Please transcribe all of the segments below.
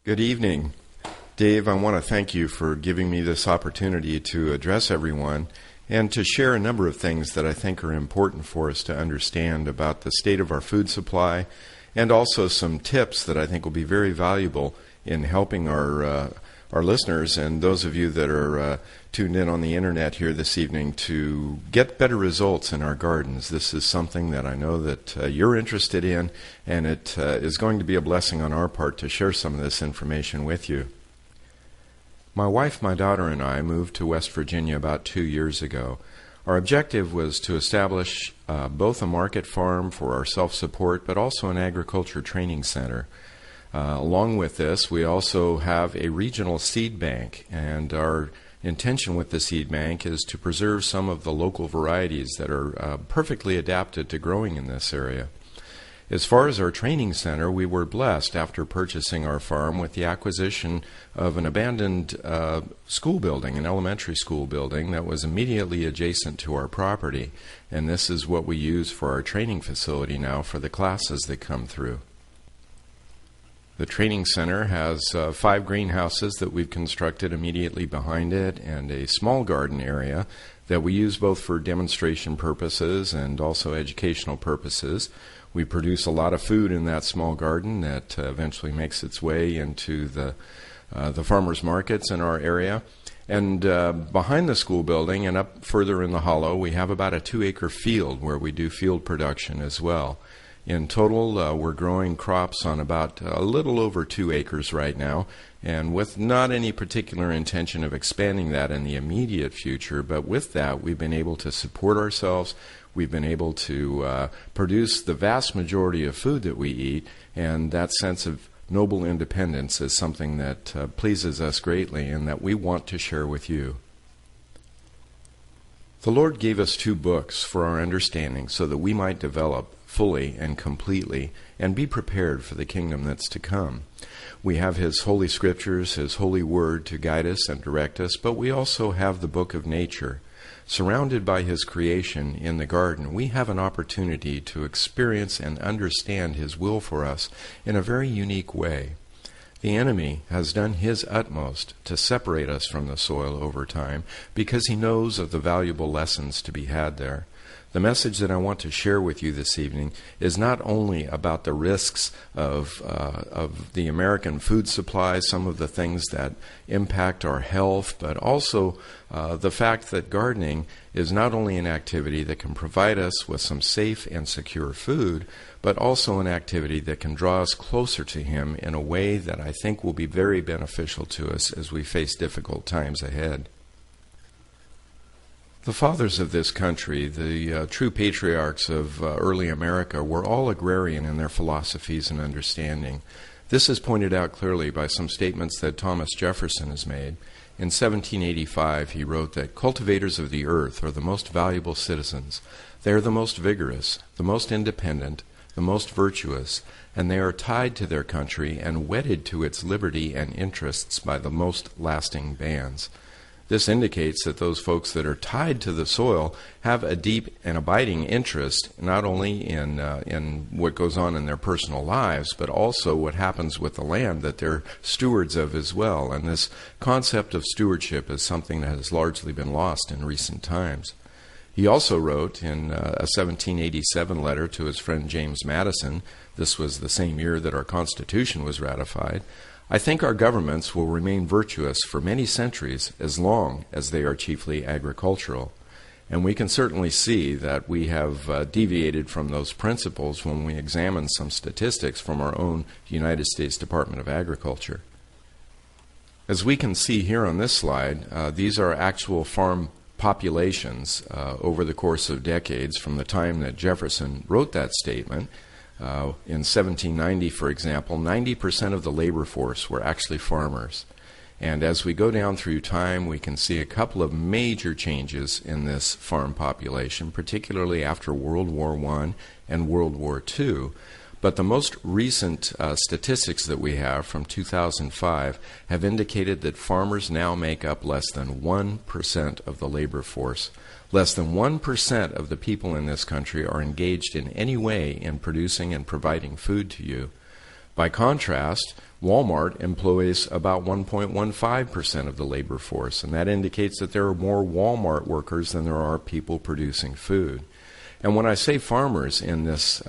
Good evening. Dave, I want to thank you for giving me this opportunity to address everyone and to share a number of things that I think are important for us to understand about the state of our food supply, and also some tips that I think will be very valuable in helping our listeners and those of you that are tuned in on the internet here this evening to get better results in our gardens. This is something that I know that you're interested in, and it is going to be a blessing on our part to share some of this information with you. My wife, my daughter, and I moved to West Virginia about 2 years ago. Our objective was to establish both a market farm for our self-support, but also an agriculture training center. Along with this, we also have a regional seed bank, and our intention with the seed bank is to preserve some of the local varieties that are perfectly adapted to growing in this area. As far as our training center, we were blessed after purchasing our farm with the acquisition of an abandoned school building, an elementary school building that was immediately adjacent to our property. And this is what we use for our training facility now for the classes that come through. The training center has 5 greenhouses that we've constructed immediately behind it, and a small garden area that we use both for demonstration purposes and also educational purposes. We produce a lot of food in that small garden that eventually makes its way into the farmers markets in our area. And behind the school building and up further in the hollow, we have about a 2-acre field where we do field production as well. In total, we're growing crops on about a little over 2 acres right now, and with not any particular intention of expanding that in the immediate future, but with that, we've been able to support ourselves. We've been able to produce the vast majority of food that we eat, and that sense of noble independence is something that pleases us greatly and that we want to share with you. The Lord gave us 2 books for our understanding so that we might develop fully and completely and be prepared for the kingdom that's to come. We have His Holy Scriptures, His Holy Word to guide us and direct us, but we also have the book of nature. Surrounded by His creation in the garden, we have an opportunity to experience and understand His will for us in a very unique way. The enemy has done his utmost to separate us from the soil over time because he knows of the valuable lessons to be had there. The message that I want to share with you this evening is not only about the risks of the American food supply, some of the things that impact our health, but also the fact that gardening is not only an activity that can provide us with some safe and secure food, but also an activity that can draw us closer to Him in a way that I think will be very beneficial to us as we face difficult times ahead. The fathers of this country, the true patriarchs of early America, were all agrarian in their philosophies and understanding. This is pointed out clearly by some statements that Thomas Jefferson has made. In 1785, he wrote that cultivators of the earth are the most valuable citizens. They are the most vigorous, the most independent, the most virtuous, and they are tied to their country and wedded to its liberty and interests by the most lasting bands. This indicates that those folks that are tied to the soil have a deep and abiding interest not only in what goes on in their personal lives, but also what happens with the land that they're stewards of as well. And this concept of stewardship is something that has largely been lost in recent times. He also wrote in a 1787 letter to his friend James Madison, this was the same year that our Constitution was ratified, "I think our governments will remain virtuous for many centuries as long as they are chiefly agricultural." And we can certainly see that we have deviated from those principles when we examine some statistics from our own United States Department of Agriculture. As we can see here on this slide, these are actual farm populations over the course of decades from the time that Jefferson wrote that statement. In 1790, for example, 90% of the labor force were actually farmers. And as we go down through time, we can see a couple of major changes in this farm population, particularly after World War I and World War II. But the most recent statistics that we have from 2005 have indicated that farmers now make up less than 1% of the labor force. Less than 1% of the people in this country are engaged in any way in producing and providing food to you. By contrast, Walmart employs about 1.15% of the labor force, and that indicates that there are more Walmart workers than there are people producing food. And when I say farmers in this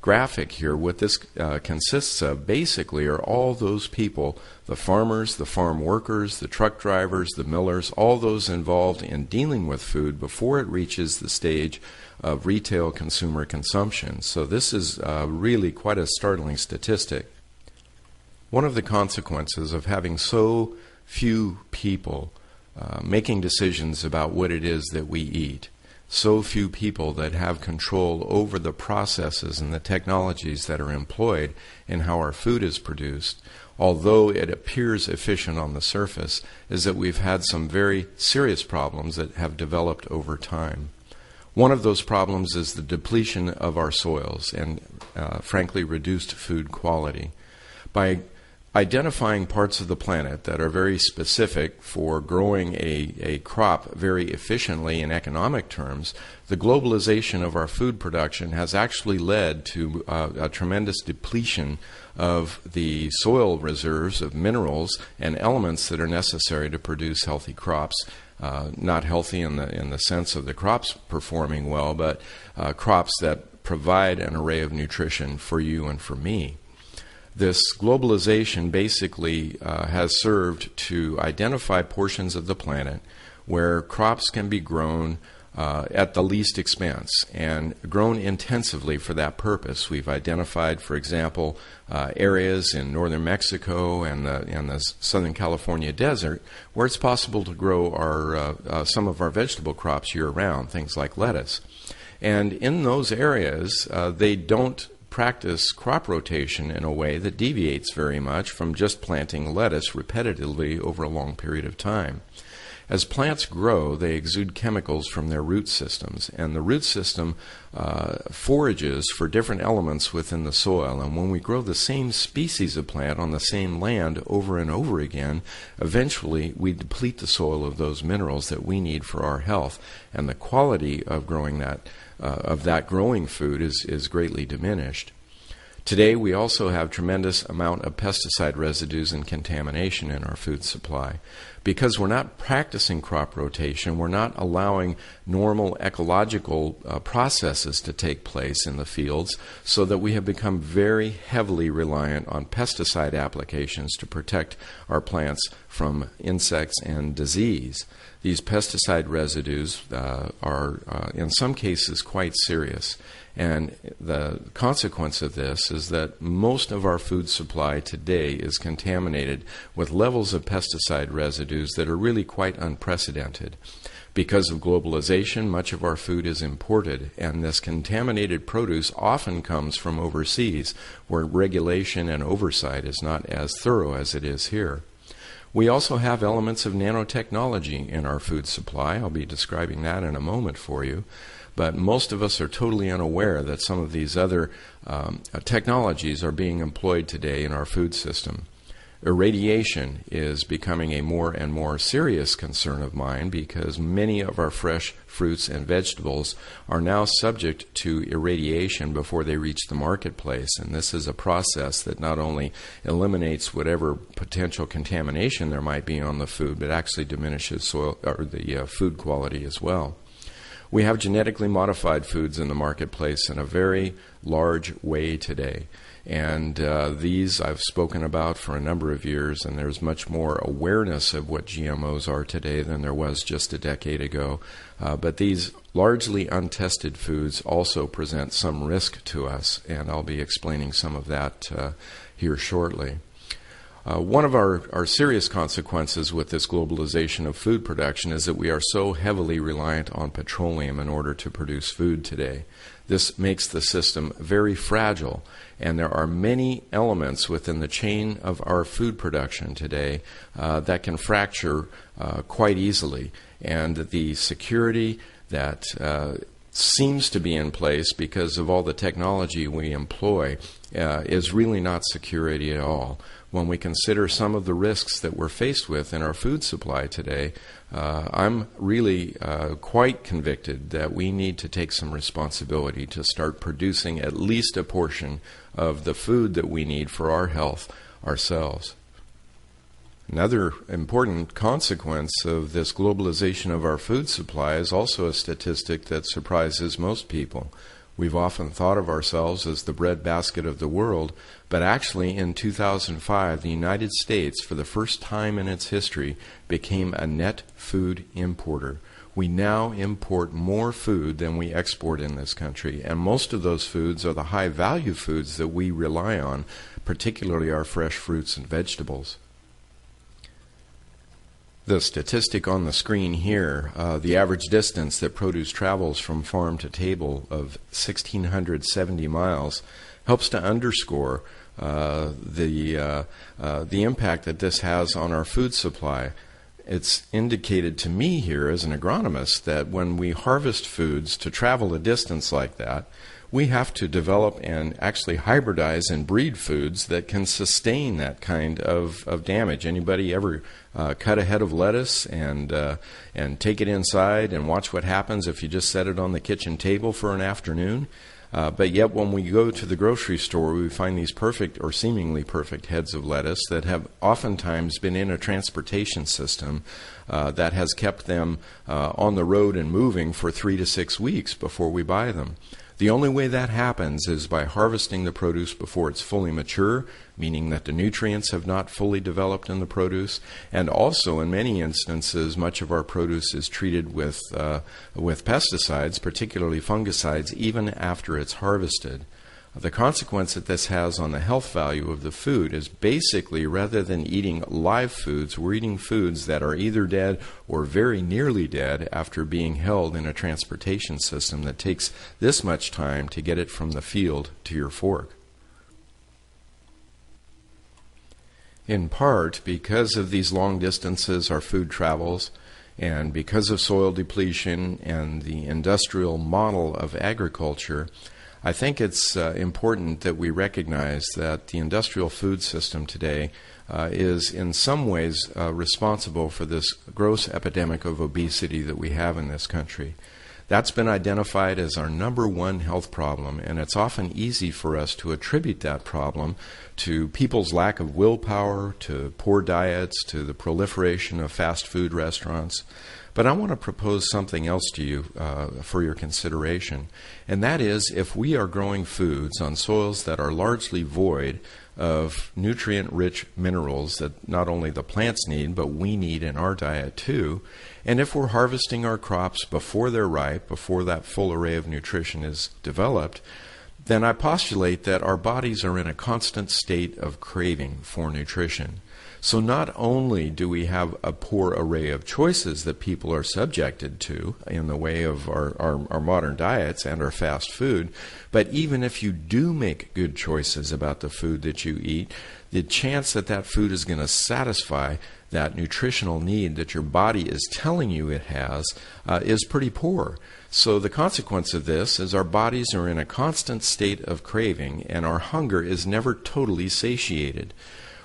graphic here, what this consists of basically are all those people, the farmers, the farm workers, the truck drivers, the millers, all those involved in dealing with food before it reaches the stage of retail consumer consumption. So this is really quite a startling statistic. One of the consequences of having so few people making decisions about what it is that we eat, so few people that have control over the processes and the technologies that are employed in how our food is produced, although it appears efficient on the surface, is that we've had some very serious problems that have developed over time. One of those problems is the depletion of our soils and, frankly, reduced food quality. By identifying parts of the planet that are very specific for growing a crop very efficiently in economic terms, the globalization of our food production has actually led to a tremendous depletion of the soil reserves of minerals and elements that are necessary to produce healthy crops. Not healthy in the sense of the crops performing well, but crops that provide an array of nutrition for you and for me. This globalization basically has served to identify portions of the planet where crops can be grown at the least expense and grown intensively for that purpose. We've identified, for example, areas in northern Mexico and the Southern California desert where it's possible to grow some of our vegetable crops year-round, things like lettuce. And in those areas, they don't practice crop rotation in a way that deviates very much from just planting lettuce repetitively over a long period of time. As plants grow, they exude chemicals from their root systems, and the root system forages for different elements within the soil. And when we grow the same species of plant on the same land over and over again, eventually we deplete the soil of those minerals that we need for our health, and the quality of growing that growing food is greatly diminished. Today, we also have tremendous amount of pesticide residues and contamination in our food supply. Because we're not practicing crop rotation, we're not allowing normal ecological processes to take place in the fields, so that we have become very heavily reliant on pesticide applications to protect our plants from insects and disease. These pesticide residues are, in some cases, quite serious. And the consequence of this is that most of our food supply today is contaminated with levels of pesticide residues that are really quite unprecedented. Because of globalization, much of our food is imported, and this contaminated produce often comes from overseas, where regulation and oversight is not as thorough as it is here. We also have elements of nanotechnology in our food supply. I'll be describing that in a moment for you. But most of us are totally unaware that some of these other technologies are being employed today in our food system. Irradiation is becoming a more and more serious concern of mine, because many of our fresh fruits and vegetables are now subject to irradiation before they reach the marketplace. And this is a process that not only eliminates whatever potential contamination there might be on the food, but actually diminishes the food quality as well. We have genetically modified foods in the marketplace in a very large way today. And these I've spoken about for a number of years, and there's much more awareness of what GMOs are today than there was just a decade ago. But these largely untested foods also present some risk to us, and I'll be explaining some of that here shortly. One of our serious consequences with this globalization of food production is that we are so heavily reliant on petroleum in order to produce food today. This makes the system very fragile, and there are many elements within the chain of our food production today that can fracture quite easily. And the security that seems to be in place because of all the technology we employ is really not security at all. When we consider some of the risks that we're faced with in our food supply today, I'm really quite convicted that we need to take some responsibility to start producing at least a portion of the food that we need for our health ourselves. Another important consequence of this globalization of our food supply is also a statistic that surprises most people. We've often thought of ourselves as the breadbasket of the world, but actually in 2005, the United States, for the first time in its history, became a net food importer. We now import more food than we export in this country, and most of those foods are the high-value foods that we rely on, particularly our fresh fruits and vegetables. The statistic on the screen here, the average distance that produce travels from farm to table of 1,670 miles, helps to underscore the impact that this has on our food supply. It's indicated to me here as an agronomist that when we harvest foods to travel a distance like that, we have to develop and actually hybridize and breed foods that can sustain that kind of damage. Anybody ever cut a head of lettuce and take it inside and watch what happens if you just set it on the kitchen table for an afternoon? But yet when we go to the grocery store, we find these perfect or seemingly perfect heads of lettuce that have oftentimes been in a transportation system that has kept them on the road and moving for 3 to 6 weeks before we buy them. The only way that happens is by harvesting the produce before it's fully mature, meaning that the nutrients have not fully developed in the produce, and also in many instances much of our produce is treated with pesticides, particularly fungicides, even after it's harvested. The consequence that this has on the health value of the food is basically, rather than eating live foods, we're eating foods that are either dead or very nearly dead after being held in a transportation system that takes this much time to get it from the field to your fork. In part, because of these long distances our food travels, and because of soil depletion and the industrial model of agriculture, I think it's important that we recognize that the industrial food system today is in some ways responsible for this gross epidemic of obesity that we have in this country. That's been identified as our number one health problem, and it's often easy for us to attribute that problem to people's lack of willpower, to poor diets, to the proliferation of fast food restaurants. But I want to propose something else to you for your consideration, and that is if we are growing foods on soils that are largely void of nutrient-rich minerals that not only the plants need, but we need in our diet too, and if we're harvesting our crops before they're ripe, before that full array of nutrition is developed, then I postulate that our bodies are in a constant state of craving for nutrition. So not only do we have a poor array of choices that people are subjected to in the way of our modern diets and our fast food, but even if you do make good choices about the food that you eat, the chance that that food is going to satisfy that nutritional need that your body is telling you it has is pretty poor. So the consequence of this is our bodies are in a constant state of craving, and our hunger is never totally satiated.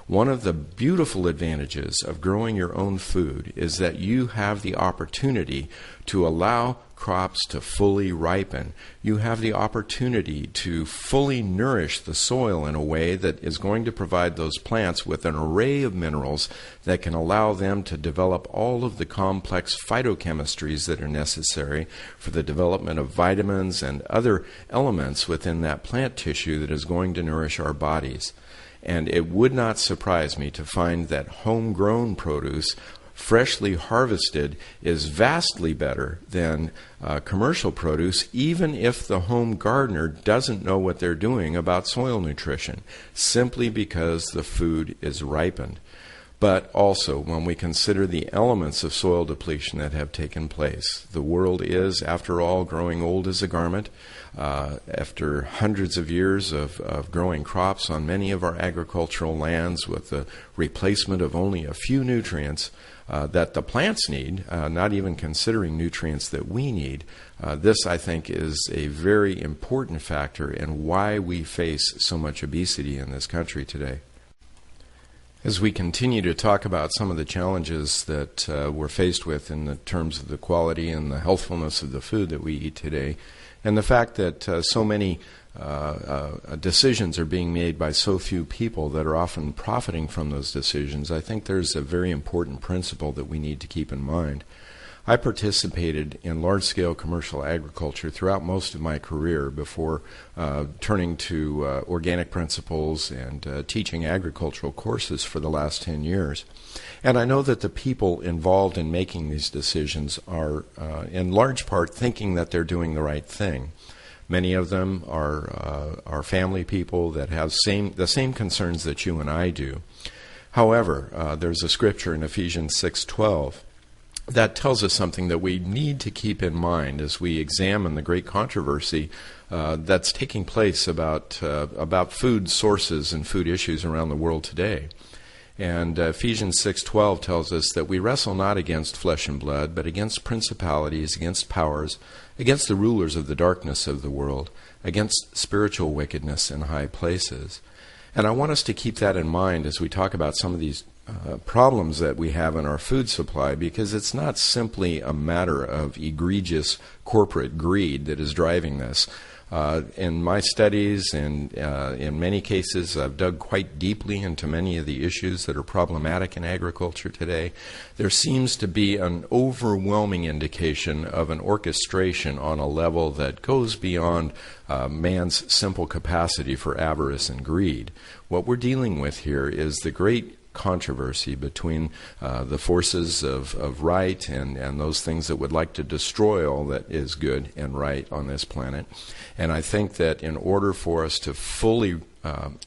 One of the beautiful advantages of growing your own food is that you have the opportunity to allow crops to fully ripen. You have the opportunity to fully nourish the soil in a way that is going to provide those plants with an array of minerals that can allow them to develop all of the complex phytochemistries that are necessary for the development of vitamins and other elements within that plant tissue that is going to nourish our bodies. And it would not surprise me to find that homegrown produce, freshly harvested, is vastly better than commercial produce, even if the home gardener doesn't know what they're doing about soil nutrition, simply because the food is ripened. but also when we consider the elements of soil depletion that have taken place. The world is, after all, growing old as a garment. After hundreds of years of growing crops on many of our agricultural lands with the replacement of only a few nutrients that the plants need, not even considering nutrients that we need, this, I think, is a very important factor in why we face so much obesity in this country today. As we continue to talk about some of the challenges that we're faced with in the terms of the quality and the healthfulness of the food that we eat today, and the fact that so many decisions are being made by so few people that are often profiting from those decisions, I think there's a very important principle that we need to keep in mind. I participated in large-scale commercial agriculture throughout most of my career before turning to organic principles and teaching agricultural courses for the last 10 years. And I know that the people involved in making these decisions are in large part thinking that they're doing the right thing. Many of them are family people that have the same concerns that you and I do. However, there's a scripture in Ephesians 6:12 that tells us something that we need to keep in mind as we examine the great controversy that's taking place about food sources and food issues around the world today. And Ephesians 6:12 tells us that we wrestle not against flesh and blood, but against principalities, against powers, against the rulers of the darkness of the world, against spiritual wickedness in high places. And I want us to keep that in mind as we talk about some of these problems that we have in our food supply, because it's not simply a matter of egregious corporate greed that is driving this. In my studies and in many cases, I've dug quite deeply into many of the issues that are problematic in agriculture today. There seems to be an overwhelming indication of an orchestration on a level that goes beyond man's simple capacity for avarice and greed. What we're dealing with here is the great controversy between the forces of right and those things that would like to destroy all that is good and right on this planet. And I think that in order for us to fully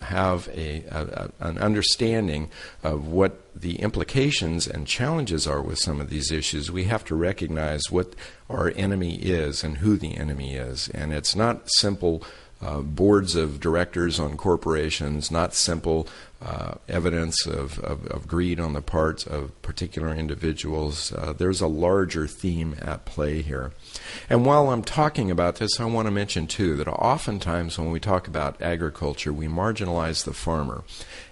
have an understanding of what the implications and challenges are with some of these issues, we have to recognize what our enemy is and who the enemy is. And it's not simple boards of directors on corporations, not simple evidence of greed on the part of particular individuals. There's a larger theme at play here. And while I'm talking about this, I want to mention, too, that oftentimes when we talk about agriculture, we marginalize the farmer,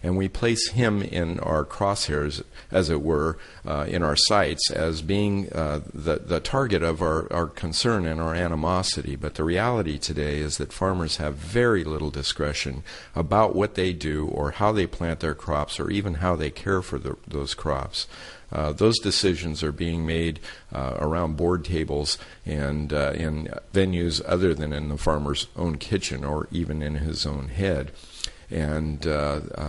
and we place him in our crosshairs, as it were, in our sights as being the target of our concern and our animosity. But the reality today is that farmers have very little discretion about what they do or how they plant their crops or even how they care for those crops. Those decisions are being made around board tables and in venues other than in the farmer's own kitchen or even in his own head. And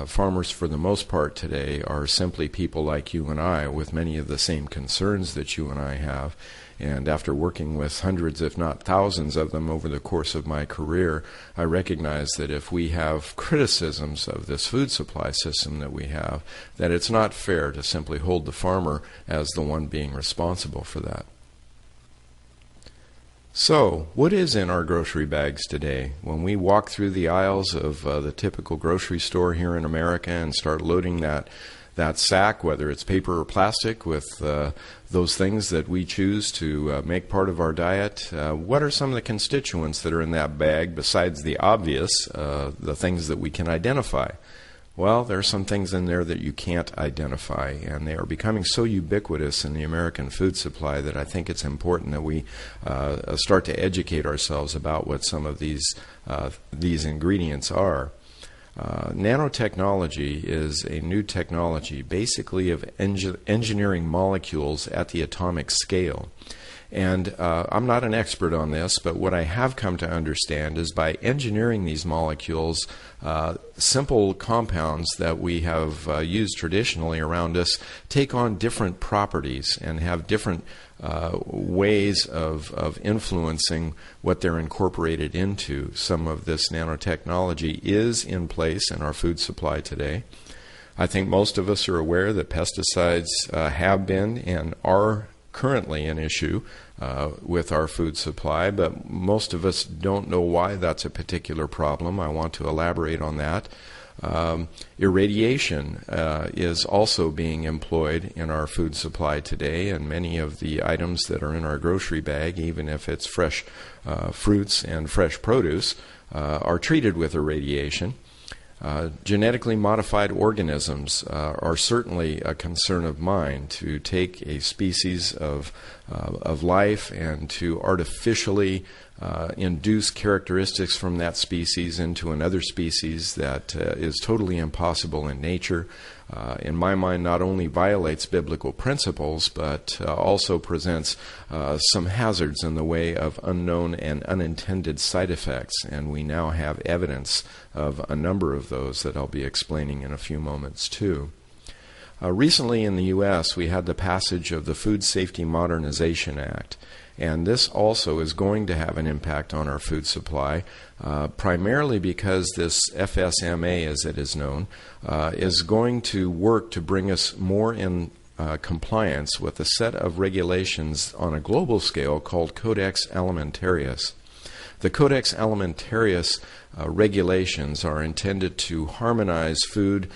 farmers, for the most part today, are simply people like you and I with many of the same concerns that you and I have. And after working with hundreds, if not thousands of them over the course of my career, I recognize that if we have criticisms of this food supply system that we have, that it's not fair to simply hold the farmer as the one being responsible for that. So, what is in our grocery bags today? When we walk through the aisles of the typical grocery store here in America and start loading that sack, whether it's paper or plastic, with those things that we choose to make part of our diet, what are some of the constituents that are in that bag besides the obvious, the things that we can identify? Well, there are some things in there that you can't identify, and they are becoming so ubiquitous in the American food supply that I think it's important that we start to educate ourselves about what some of these ingredients are. Nanotechnology is a new technology, basically of engineering molecules at the atomic scale. And I'm not an expert on this, but what I have come to understand is by engineering these molecules, simple compounds that we have used traditionally around us take on different properties and have different ways of influencing what they're incorporated into. Some of this nanotechnology is in place in our food supply today. I think most of us are aware that pesticides have been and are currently an issue with our food supply, but most of us don't know why that's a particular problem. I want to elaborate on that. Irradiation is also being employed in our food supply today, and many of the items that are in our grocery bag, even if it's fresh fruits and fresh produce, are treated with irradiation. Genetically modified organisms are certainly a concern of mine. To take a species of life and to artificially induce characteristics from that species into another species that is totally impossible in nature, in my mind, not only violates biblical principles, but also presents some hazards in the way of unknown and unintended side effects. And we now have evidence of a number of those that I'll be explaining in a few moments too. Recently in the U.S., we had the passage of the Food Safety Modernization Act. And this also is going to have an impact on our food supply, primarily because this FSMA, as it is known, is going to work to bring us more in compliance with a set of regulations on a global scale called Codex Alimentarius. The Codex Alimentarius regulations are intended to harmonize food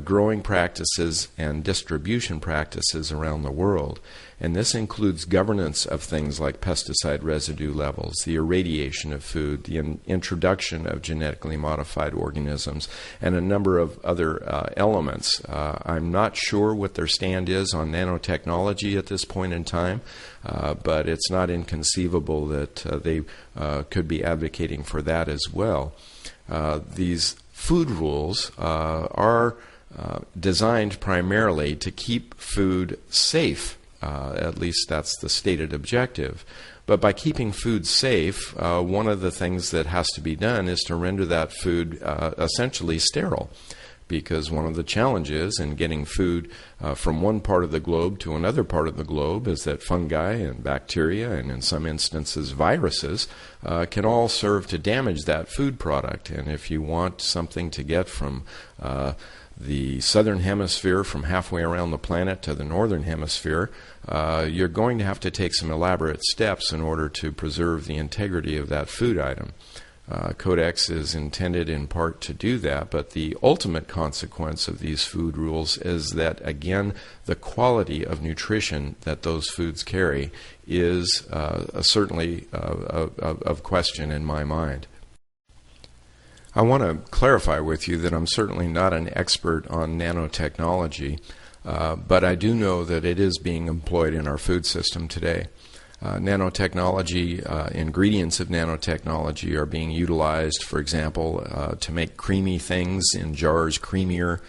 growing practices and distribution practices around the world. And this includes governance of things like pesticide residue levels, the irradiation of food, the introduction of genetically modified organisms, and a number of other elements. I'm not sure what their stand is on nanotechnology at this point in time, but it's not inconceivable that they could be advocating for that as well. These food rules are designed primarily to keep food safe. At least that's the stated objective. But by keeping food safe, one of the things that has to be done is to render that food essentially sterile. Because one of the challenges in getting food from one part of the globe to another part of the globe is that fungi and bacteria, and in some instances viruses, can all serve to damage that food product. And if you want something to get from the southern hemisphere, from halfway around the planet to the northern hemisphere, you're going to have to take some elaborate steps in order to preserve the integrity of that food item. Codex is intended in part to do that, but the ultimate consequence of these food rules is that, again, the quality of nutrition that those foods carry is certainly of question in my mind. I want to clarify with you that I'm certainly not an expert on nanotechnology, but I do know that it is being employed in our food system today. Nanotechnology, ingredients of nanotechnology are being utilized, for example, to make creamy things in jars creamier.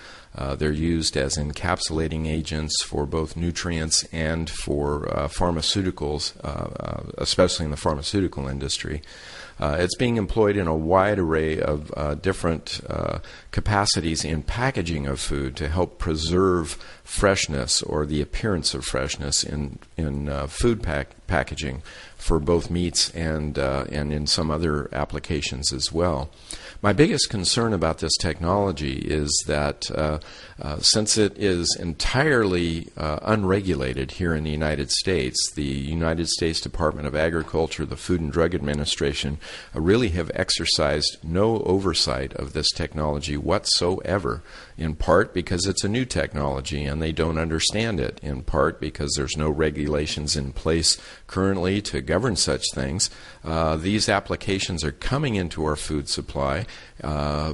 They're used as encapsulating agents for both nutrients and for pharmaceuticals, especially in the pharmaceutical industry. It's being employed in a wide array of different capacities in packaging of food to help preserve freshness or the appearance of freshness in food packaging for both meats and in some other applications as well. My biggest concern about this technology is that since it is entirely unregulated here in the United States, the United States Department of Agriculture, the Food and Drug Administration, really have exercised no oversight of this technology whatsoever, in part because it's a new technology and they don't understand it, in part because there's no regulations in place currently to govern such things. These applications are coming into our food supply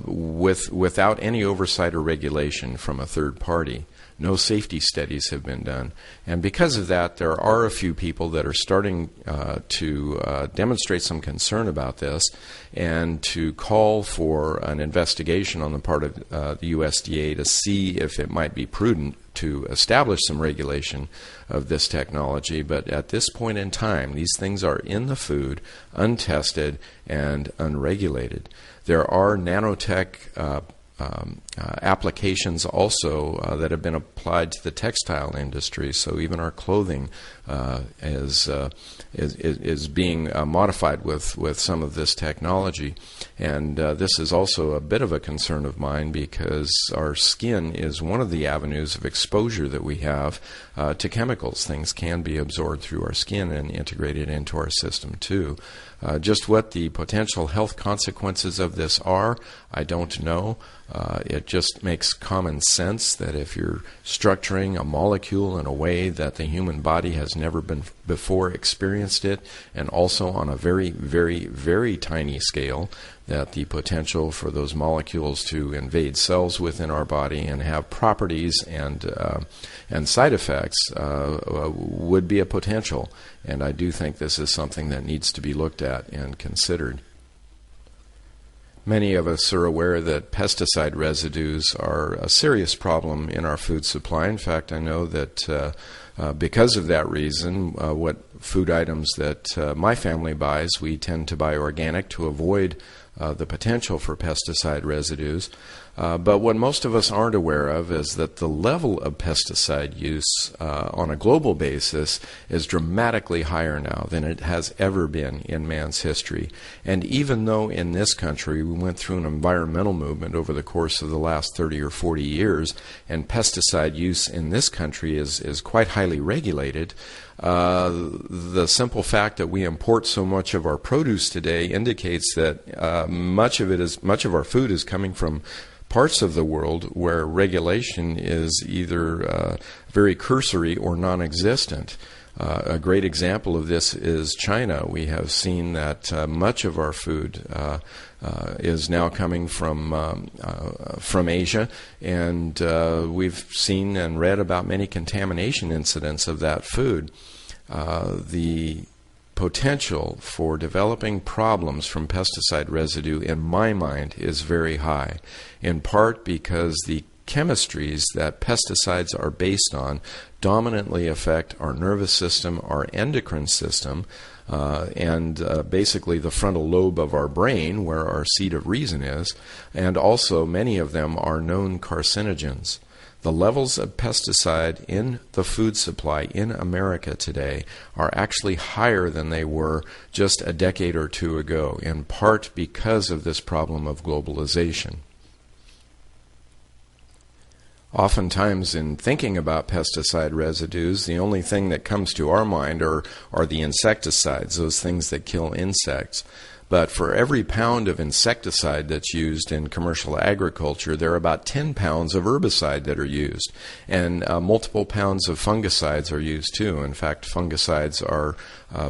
without any oversight or regulation from a third party. No safety studies have been done. And because of that, there are a few people that are starting to demonstrate some concern about this and to call for an investigation on the part of the USDA to see if it might be prudent to establish some regulation of this technology. But at this point in time, these things are in the food, untested and unregulated. There are nanotech applications also that have been applied to the textile industry. So even our clothing is being modified with some of this technology. And this is also a bit of a concern of mine because our skin is one of the avenues of exposure that we have to chemicals. Things can be absorbed through our skin and integrated into our system too. Just what the potential health consequences of this are, I don't know. It just makes common sense that if you're structuring a molecule in a way that the human body has never before experienced it, and also on a very, very, very tiny scale, that the potential for those molecules to invade cells within our body and have properties and side effects would be a potential. And I do think this is something that needs to be looked at and considered. Many of us are aware that pesticide residues are a serious problem in our food supply. In fact, I know that because of that reason, what food items that my family buys, we tend to buy organic to avoid the potential for pesticide residues. But what most of us aren't aware of is that the level of pesticide use on a global basis is dramatically higher now than it has ever been in man's history. And even though in this country we went through an environmental movement over the course of the last 30 or 40 years, and pesticide use in this country is quite highly regulated, the simple fact that we import so much of our produce today indicates that much of our food is coming from parts of the world where regulation is either very cursory or non-existent. A great example of this is China. We have seen that much of our food is now coming from Asia, and we've seen and read about many contamination incidents of that food. The potential for developing problems from pesticide residue, in my mind, is very high, in part because the chemistries that pesticides are based on dominantly affect our nervous system, our endocrine system, and basically the frontal lobe of our brain, where our seat of reason is, and also many of them are known carcinogens. The levels of pesticide in the food supply in America today are actually higher than they were just a decade or two ago, in part because of this problem of globalization. Oftentimes in thinking about pesticide residues, the only thing that comes to our mind are the insecticides, those things that kill insects. But for every pound of insecticide that's used in commercial agriculture, there are about 10 pounds of herbicide that are used. And multiple pounds of fungicides are used too. In fact, fungicides are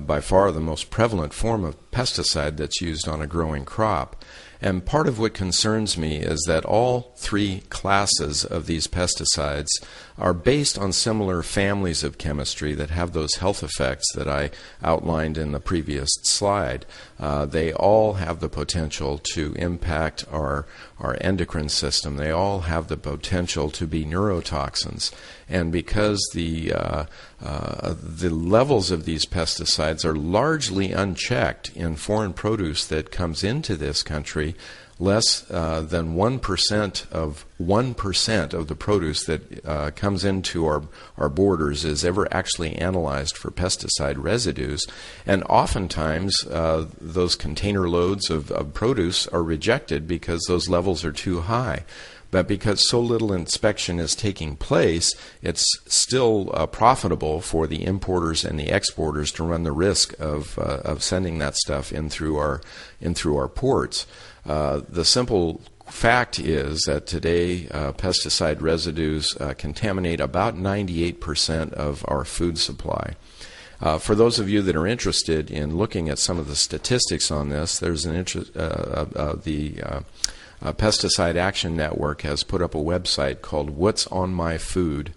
by far the most prevalent form of pesticide that's used on a growing crop. And part of what concerns me is that all three classes of these pesticides are based on similar families of chemistry that have those health effects that I outlined in the previous slide. They all have the potential to impact our endocrine system. They all have the potential to be neurotoxins. And because the levels of these pesticides are largely unchecked in foreign produce that comes into this country, less than 1% of the produce that comes into our borders is ever actually analyzed for pesticide residues. And oftentimes, those container loads of produce are rejected because those levels are too high. But because so little inspection is taking place, it's still profitable for the importers and the exporters to run the risk of sending that stuff in through our ports. The simple fact is that today pesticide residues contaminate about 98% of our food supply. For those of you that are interested in looking at some of the statistics on this, there's an Pesticide Action Network has put up a website called whatsonmyfood.org,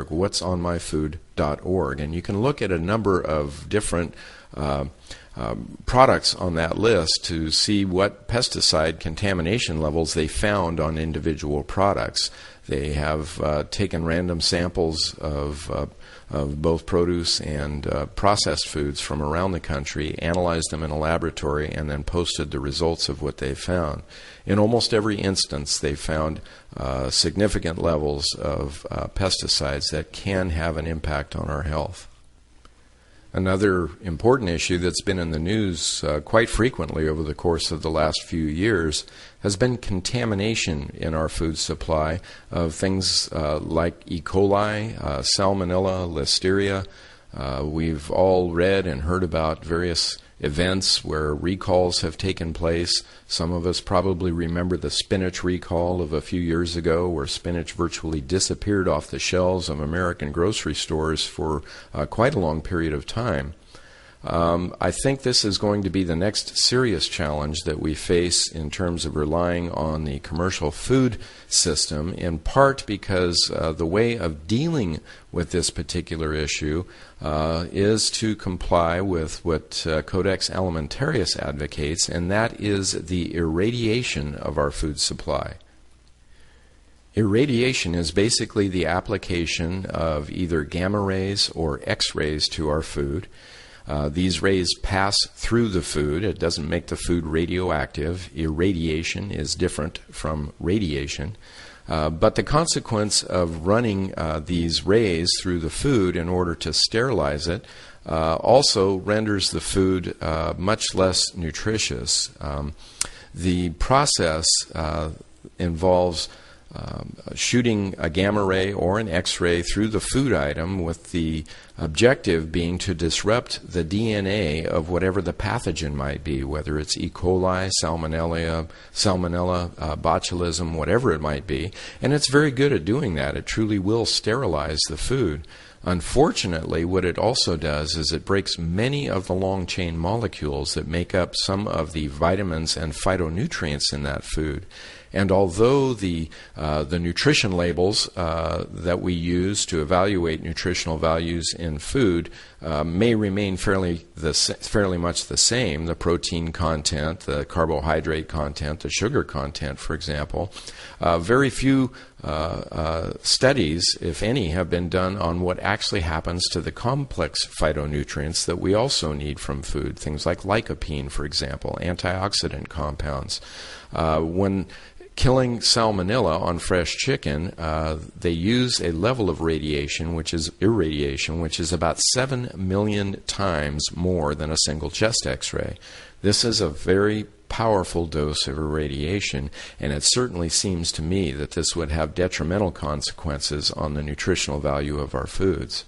whatsonmyfood.org, and you can look at a number of different products on that list to see what pesticide contamination levels they found on individual products. They have taken random samples of both produce and processed foods from around the country, analyzed them in a laboratory, and then posted the results of what they found. In almost every instance, they found significant levels of pesticides that can have an impact on our health. Another important issue that's been in the news quite frequently over the course of the last few years has been contamination in our food supply of things like E. coli, salmonella, listeria. We've all read and heard about various events where recalls have taken place. Some of us probably remember the spinach recall of a few years ago, where spinach virtually disappeared off the shelves of American grocery stores for quite a long period of time. I think this is going to be the next serious challenge that we face in terms of relying on the commercial food system, in part because the way of dealing with this particular issue is to comply with what Codex Alimentarius advocates, and that is the irradiation of our food supply. Irradiation is basically the application of either gamma rays or X-rays to our food. These rays pass through the food. It doesn't make the food radioactive. Irradiation is different from radiation. But the consequence of running these rays through the food in order to sterilize it also renders the food much less nutritious. The process involves shooting a gamma ray or an X-ray through the food item, with the objective being to disrupt the DNA of whatever the pathogen might be, whether it's E. coli, salmonella, botulism, whatever it might be. And it's very good at doing that. It truly will sterilize the food. Unfortunately, what it also does is it breaks many of the long-chain molecules that make up some of the vitamins and phytonutrients in that food. And although the nutrition labels that we use to evaluate nutritional values in food may remain fairly much the same, the protein content, the carbohydrate content, the sugar content, for example, very few studies, if any, have been done on what actually happens to the complex phytonutrients that we also need from food, things like lycopene, for example, antioxidant compounds. When killing salmonella on fresh chicken, they use a level of radiation, which is irradiation, which is about 7 million times more than a single chest X-ray. This is a very powerful dose of irradiation, and it certainly seems to me that this would have detrimental consequences on the nutritional value of our foods.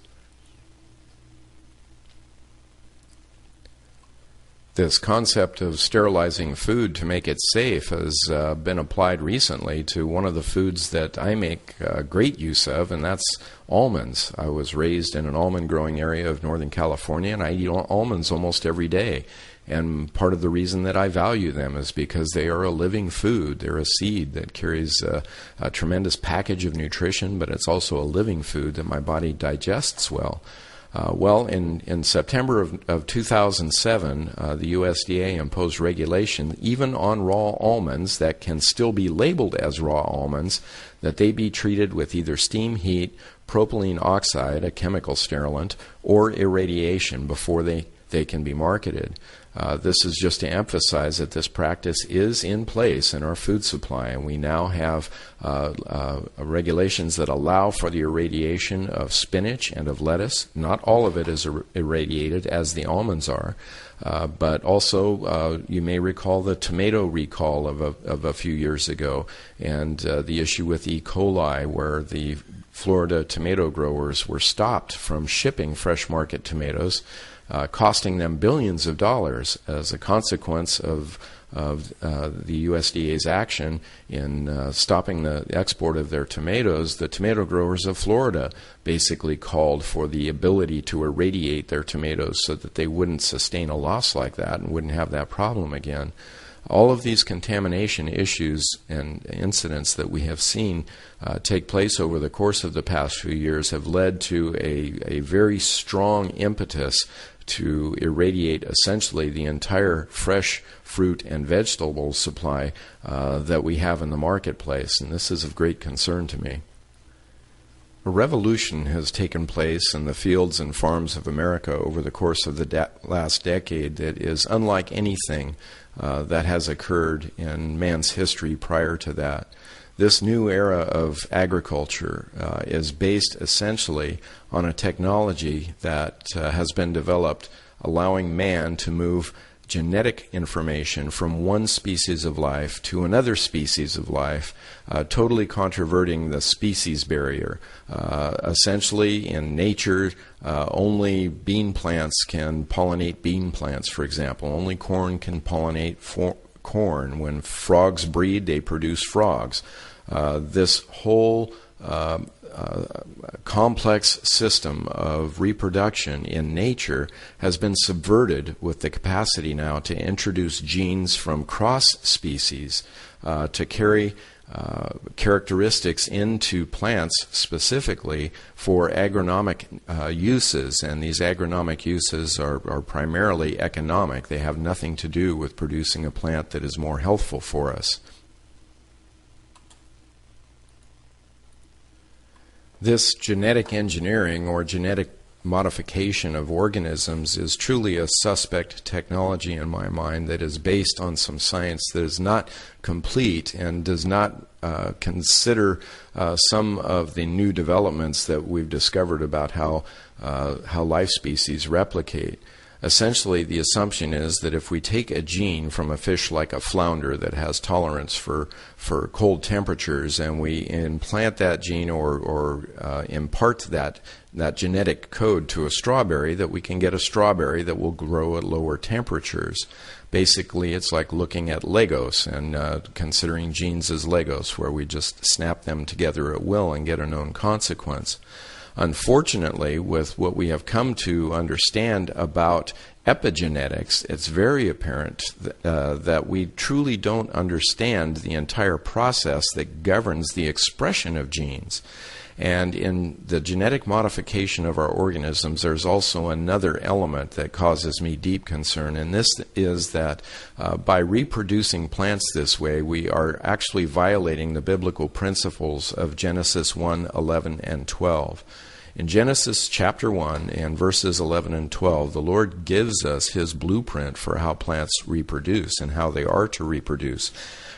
This concept of sterilizing food to make it safe has been applied recently to one of the foods that I make great use of, and that's almonds. I was raised in an almond growing area of Northern California, and I eat almonds almost every day. And part of the reason that I value them is because they are a living food. They're a seed that carries a tremendous package of nutrition, but it's also a living food that my body digests well. In September of 2007, the USDA imposed regulation even on raw almonds that can still be labeled as raw almonds, that they be treated with either steam heat, propylene oxide, a chemical sterilant, or irradiation before they can be marketed. This is just to emphasize that this practice is in place in our food supply, and we now have regulations that allow for the irradiation of spinach and of lettuce. Not all of it is irradiated, as the almonds are, but also you may recall the tomato recall of a few years ago, and the issue with E. coli, where the Florida tomato growers were stopped from shipping fresh market tomatoes, costing them billions of dollars as a consequence of the USDA's action in stopping the export of their tomatoes. The tomato growers of Florida basically called for the ability to irradiate their tomatoes so that they wouldn't sustain a loss like that and wouldn't have that problem again. All of these contamination issues and incidents that we have seen take place over the course of the past few years have led to a very strong impetus to irradiate essentially the entire fresh fruit and vegetable supply that we have in the marketplace, and this is of great concern to me. A revolution has taken place in the fields and farms of America over the course of the last decade that is unlike anything that has occurred in man's history prior to that. This new era of agriculture is based essentially on a technology that has been developed allowing man to move genetic information from one species of life to another species of life, totally controverting the species barrier. Essentially, in nature, only bean plants can pollinate bean plants, for example. Only corn can pollinate corn. When frogs breed, they produce frogs. This whole complex system of reproduction in nature has been subverted with the capacity now to introduce genes from cross species to carry characteristics into plants specifically for agronomic uses, and these agronomic uses are primarily economic. They have nothing to do with producing a plant that is more healthful for us. This genetic engineering or genetic modification of organisms is truly a suspect technology in my mind that is based on some science that is not complete and does not consider some of the new developments that we've discovered about how life species replicate. Essentially, the assumption is that if we take a gene from a fish like a flounder that has tolerance for cold temperatures, and we implant that gene or impart that genetic code to a strawberry, that we can get a strawberry that will grow at lower temperatures. Basically, it's like looking at Legos and considering genes as Legos, where we just snap them together at will and get a known consequence. Unfortunately, with what we have come to understand about epigenetics, it's very apparent that we truly don't understand the entire process that governs the expression of genes. And in the genetic modification of our organisms, there's also another element that causes me deep concern, and this is that by reproducing plants this way, we are actually violating the biblical principles of Genesis 1, 11, and 12. In Genesis chapter 1 and verses 11 and 12, the Lord gives us His blueprint for how plants reproduce and how they are to reproduce,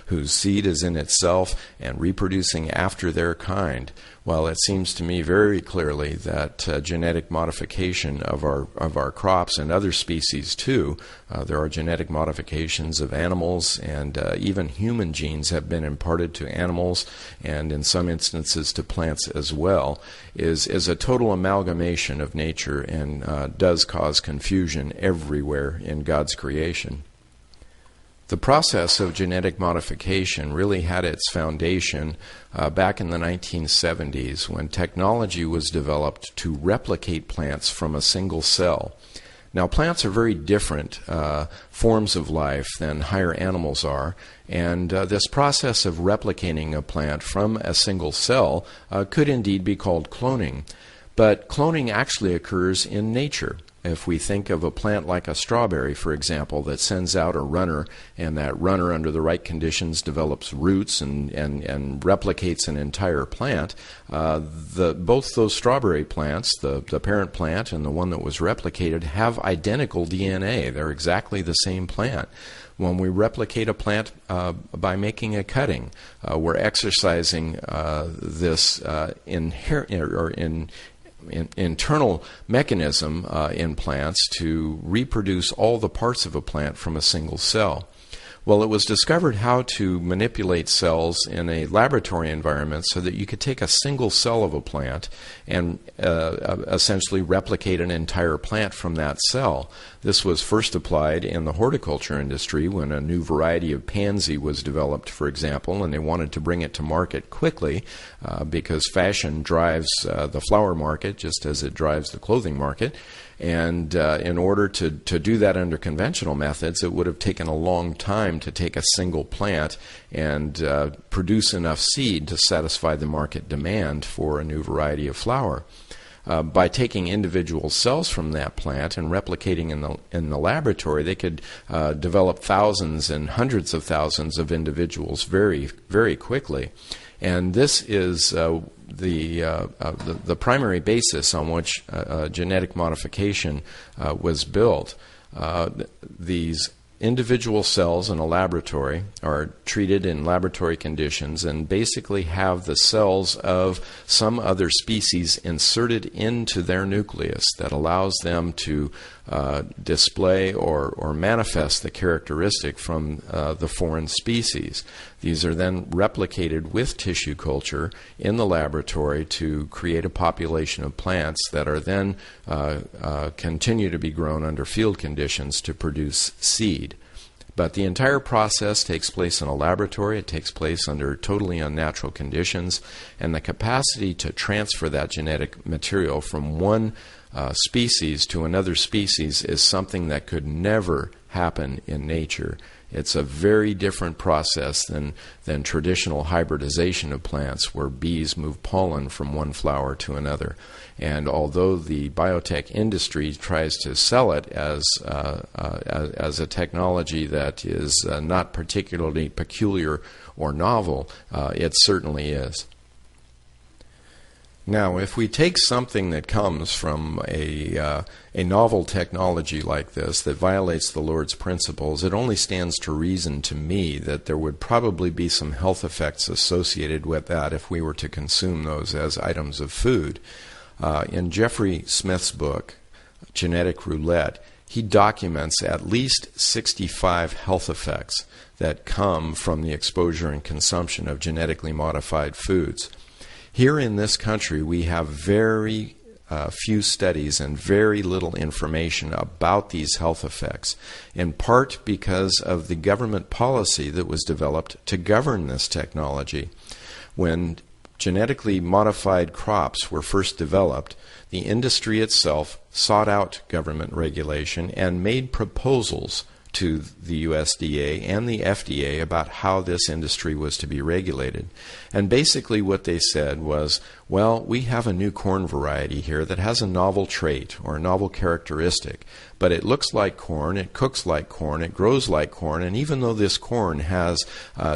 whose seed is in itself and reproducing after their kind. Well, it seems to me very clearly that genetic modification of our crops and other species too, there are genetic modifications of animals, and even human genes have been imparted to animals and in some instances to plants as well, is a total amalgamation of nature and does cause confusion everywhere in God's creation. The process of genetic modification really had its foundation back in the 1970s when technology was developed to replicate plants from a single cell. Now, plants are very different forms of life than higher animals are, and this process of replicating a plant from a single cell could indeed be called cloning. But cloning actually occurs in nature. If we think of a plant like a strawberry, for example, that sends out a runner, and that runner under the right conditions develops roots and replicates an entire plant, both those strawberry plants, the parent plant and the one that was replicated, have identical DNA. They're exactly the same plant. When we replicate a plant by making a cutting, we're exercising this internal mechanism in plants to reproduce all the parts of a plant from a single cell. Well, it was discovered how to manipulate cells in a laboratory environment so that you could take a single cell of a plant and essentially replicate an entire plant from that cell. This was first applied in the horticulture industry when a new variety of pansy was developed, for example, and they wanted to bring it to market quickly because fashion drives the flower market just as it drives the clothing market. And in order to do that under conventional methods, it would have taken a long time to take a single plant and produce enough seed to satisfy the market demand for a new variety of flower. by taking individual cells from that plant and replicating in the laboratory, they could develop thousands and hundreds of thousands of individuals very, very quickly. And this is the primary basis on which genetic modification was built. These individual cells in a laboratory are treated in laboratory conditions and basically have the cells of some other species inserted into their nucleus that allows them to display or manifest the characteristic from the foreign species. These are then replicated with tissue culture in the laboratory to create a population of plants that are then continue to be grown under field conditions to produce seed. But the entire process takes place in a laboratory. It takes place under totally unnatural conditions, and the capacity to transfer that genetic material from one species to another species is something that could never happen in nature. It's a very different process than traditional hybridization of plants, where bees move pollen from one flower to another. And although the biotech industry tries to sell it as a technology that is not particularly peculiar or novel, it certainly is. Now, if we take something that comes from a novel technology like this that violates the Lord's principles, it only stands to reason to me that there would probably be some health effects associated with that if we were to consume those as items of food. In Jeffrey Smith's book, Genetic Roulette, he documents at least 65 health effects that come from the exposure and consumption of genetically modified foods. Here in this country, we have very few studies and very little information about these health effects, in part because of the government policy that was developed to govern this technology. When genetically modified crops were first developed, the industry itself sought out government regulation and made proposals to the USDA and the FDA about how this industry was to be regulated. And basically what they said was, well, we have a new corn variety here that has a novel trait or a novel characteristic, but it looks like corn, it cooks like corn, it grows like corn, and even though this corn has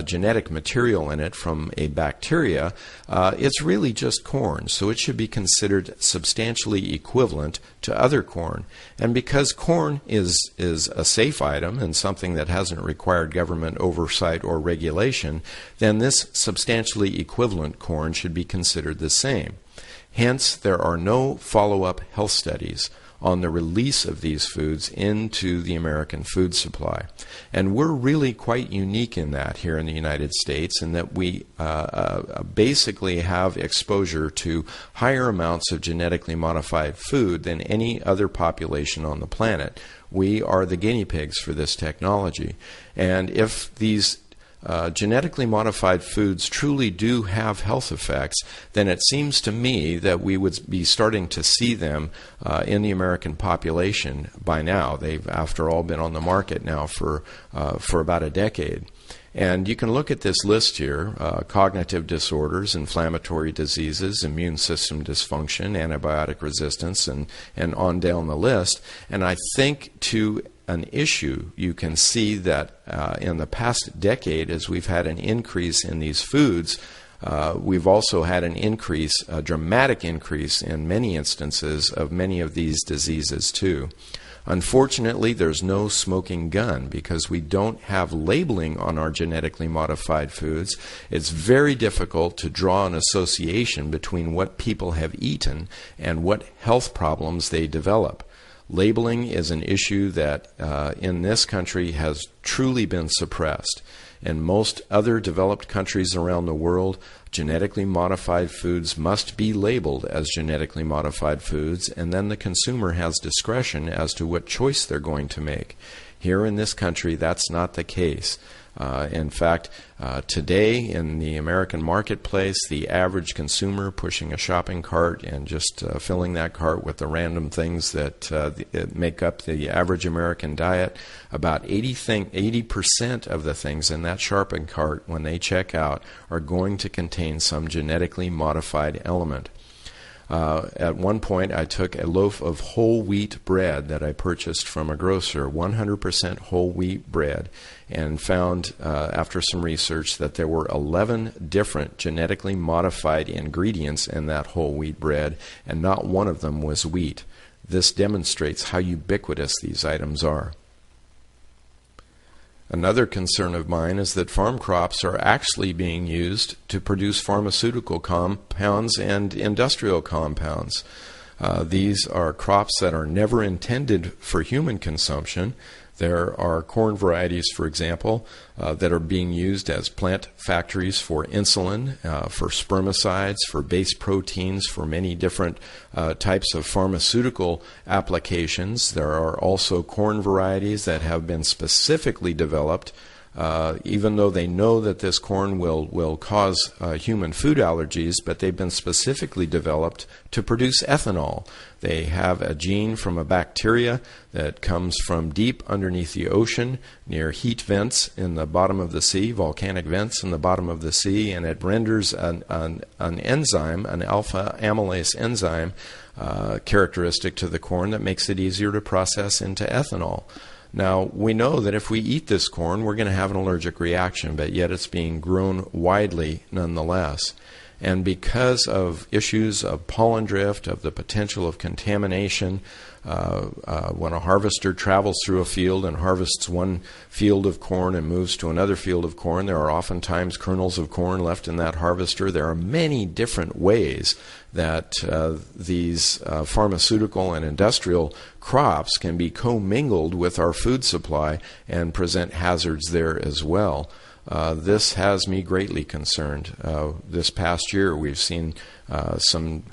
genetic material in it from a bacteria, it's really just corn, so it should be considered substantially equivalent to other corn. And because corn is a safe item and something that hasn't required government oversight or regulation, then this substantially equivalent corn should be considered the same. Hence, there are no follow-up health studies on the release of these foods into the American food supply. And we're really quite unique in that here in the United States, in that we basically have exposure to higher amounts of genetically modified food than any other population on the planet. We are the guinea pigs for this technology. And if these genetically modified foods truly do have health effects, then it seems to me that we would be starting to see them in the American population by now. They've, after all, been on the market now for about a decade. And you can look at this list here: cognitive disorders, inflammatory diseases, immune system dysfunction, antibiotic resistance, and on down the list. And I think to an issue, you can see that in the past decade, as we've had an increase in these foods, we've also had an increase, a dramatic increase in many instances of many of these diseases too. Unfortunately, there's no smoking gun because we don't have labeling on our genetically modified foods. It's very difficult to draw an association between what people have eaten and what health problems they develop. Labeling is an issue that in this country has truly been suppressed. In most other developed countries around the world, genetically modified foods must be labeled as genetically modified foods, and then the consumer has discretion as to what choice they're going to make. Here in this country, that's not the case. In fact, today in the American marketplace, the average consumer pushing a shopping cart and just filling that cart with the random things that make up the average American diet, about 80% of the things in that shopping cart when they check out are going to contain some genetically modified element. At one point, I took a loaf of whole wheat bread that I purchased from a grocer, 100% whole wheat bread, and found after some research that there were 11 different genetically modified ingredients in that whole wheat bread, and not one of them was wheat. This demonstrates how ubiquitous these items are. Another concern of mine is that farm crops are actually being used to produce pharmaceutical compounds and industrial compounds. These are crops that are never intended for human consumption. There are corn varieties, for example, that are being used as plant factories for insulin, for spermicides, for base proteins, for many different types of pharmaceutical applications. There are also corn varieties that have been specifically developed, even though they know that this corn will cause human food allergies, but they've been specifically developed to produce ethanol. They have a gene from a bacteria that comes from deep underneath the ocean near heat vents in the bottom of the sea, volcanic vents in the bottom of the sea, and it renders an enzyme, an alpha amylase enzyme, characteristic to the corn that makes it easier to process into ethanol. Now, we know that if we eat this corn, we're going to have an allergic reaction, but yet it's being grown widely nonetheless. And because of issues of pollen drift, of the potential of contamination, when a harvester travels through a field and harvests one field of corn and moves to another field of corn, there are oftentimes kernels of corn left in that harvester. There are many different ways that these pharmaceutical and industrial crops can be commingled with our food supply and present hazards there as well. This has me greatly concerned. This past year, we've seen some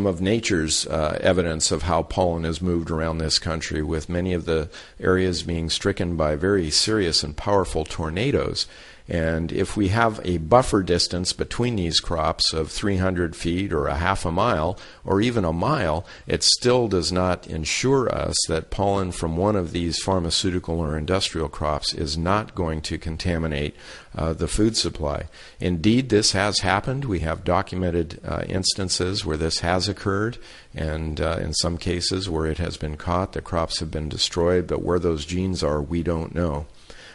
of nature's evidence of how pollen has moved around this country, with many of the areas being stricken by very serious and powerful tornadoes. And if we have a buffer distance between these crops of 300 feet or a half a mile or even a mile, it still does not ensure us that pollen from one of these pharmaceutical or industrial crops is not going to contaminate the food supply. Indeed, this has happened. We have documented instances where this has occurred, and in some cases where it has been caught, the crops have been destroyed, but where those genes are, we don't know.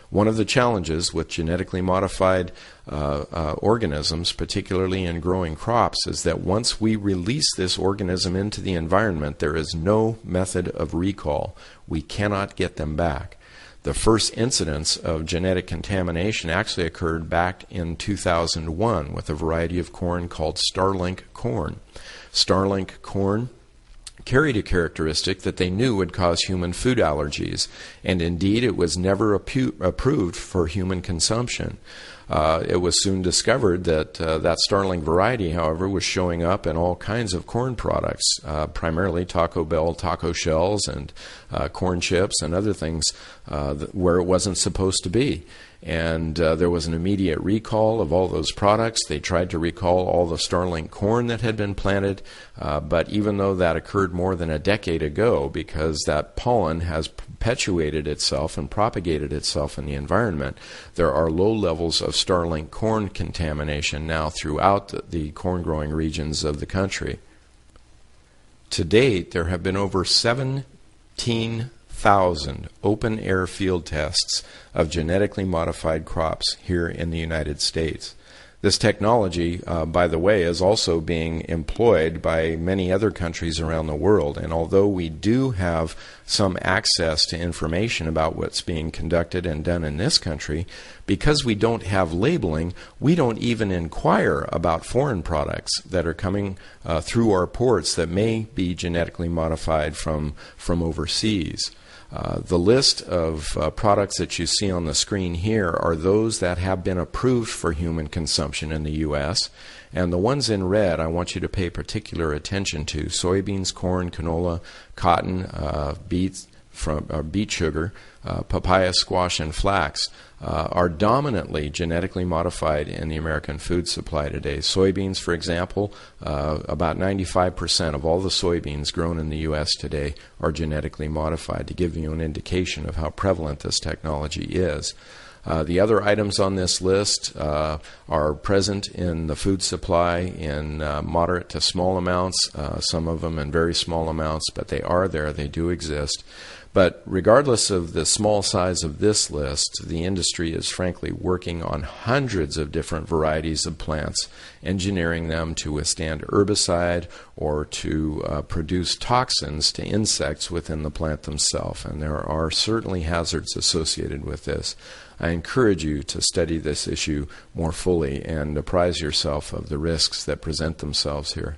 One of the challenges with genetically modified organisms, particularly in growing crops, is that once we release this organism into the environment, there is no method of recall. We cannot get them back. The first incidence of genetic contamination actually occurred back in 2001 with a variety of corn called Starlink corn. Starlink corn carried a characteristic that they knew would cause human food allergies, and indeed it was never approved for human consumption. It was soon discovered that that Starling variety, however, was showing up in all kinds of corn products, primarily Taco Bell taco shells and corn chips and other things where it wasn't supposed to be. And there was an immediate recall of all those products. They tried to recall all the Starling corn that had been planted, but even though that occurred more than a decade ago, because that pollen has perpetuated itself and propagated itself in the environment, there are low levels of Starling corn contamination now throughout the corn-growing regions of the country. To date, there have been over 17,000 open-air field tests of genetically modified crops here in the United States. This technology, by the way, is also being employed by many other countries around the world, and although we do have some access to information about what's being conducted and done in this country, because we don't have labeling, we don't even inquire about foreign products that are coming through our ports that may be genetically modified from overseas. The list of products that you see on the screen here are those that have been approved for human consumption in the U.S., and the ones in red I want you to pay particular attention to: soybeans, corn, canola, cotton, beet sugar, papaya, squash, and flax are dominantly genetically modified in the American food supply today. Soybeans, for example, about 95% of all the soybeans grown in the U.S. today are genetically modified, to give you an indication of how prevalent this technology is. The other items on this list are present in the food supply in moderate to small amounts, some of them in very small amounts, but they are there, they do exist. But regardless of the small size of this list, the industry is frankly working on hundreds of different varieties of plants, engineering them to withstand herbicide or to produce toxins to insects within the plant themselves. And there are certainly hazards associated with this. I encourage you to study this issue more fully and apprise yourself of the risks that present themselves here.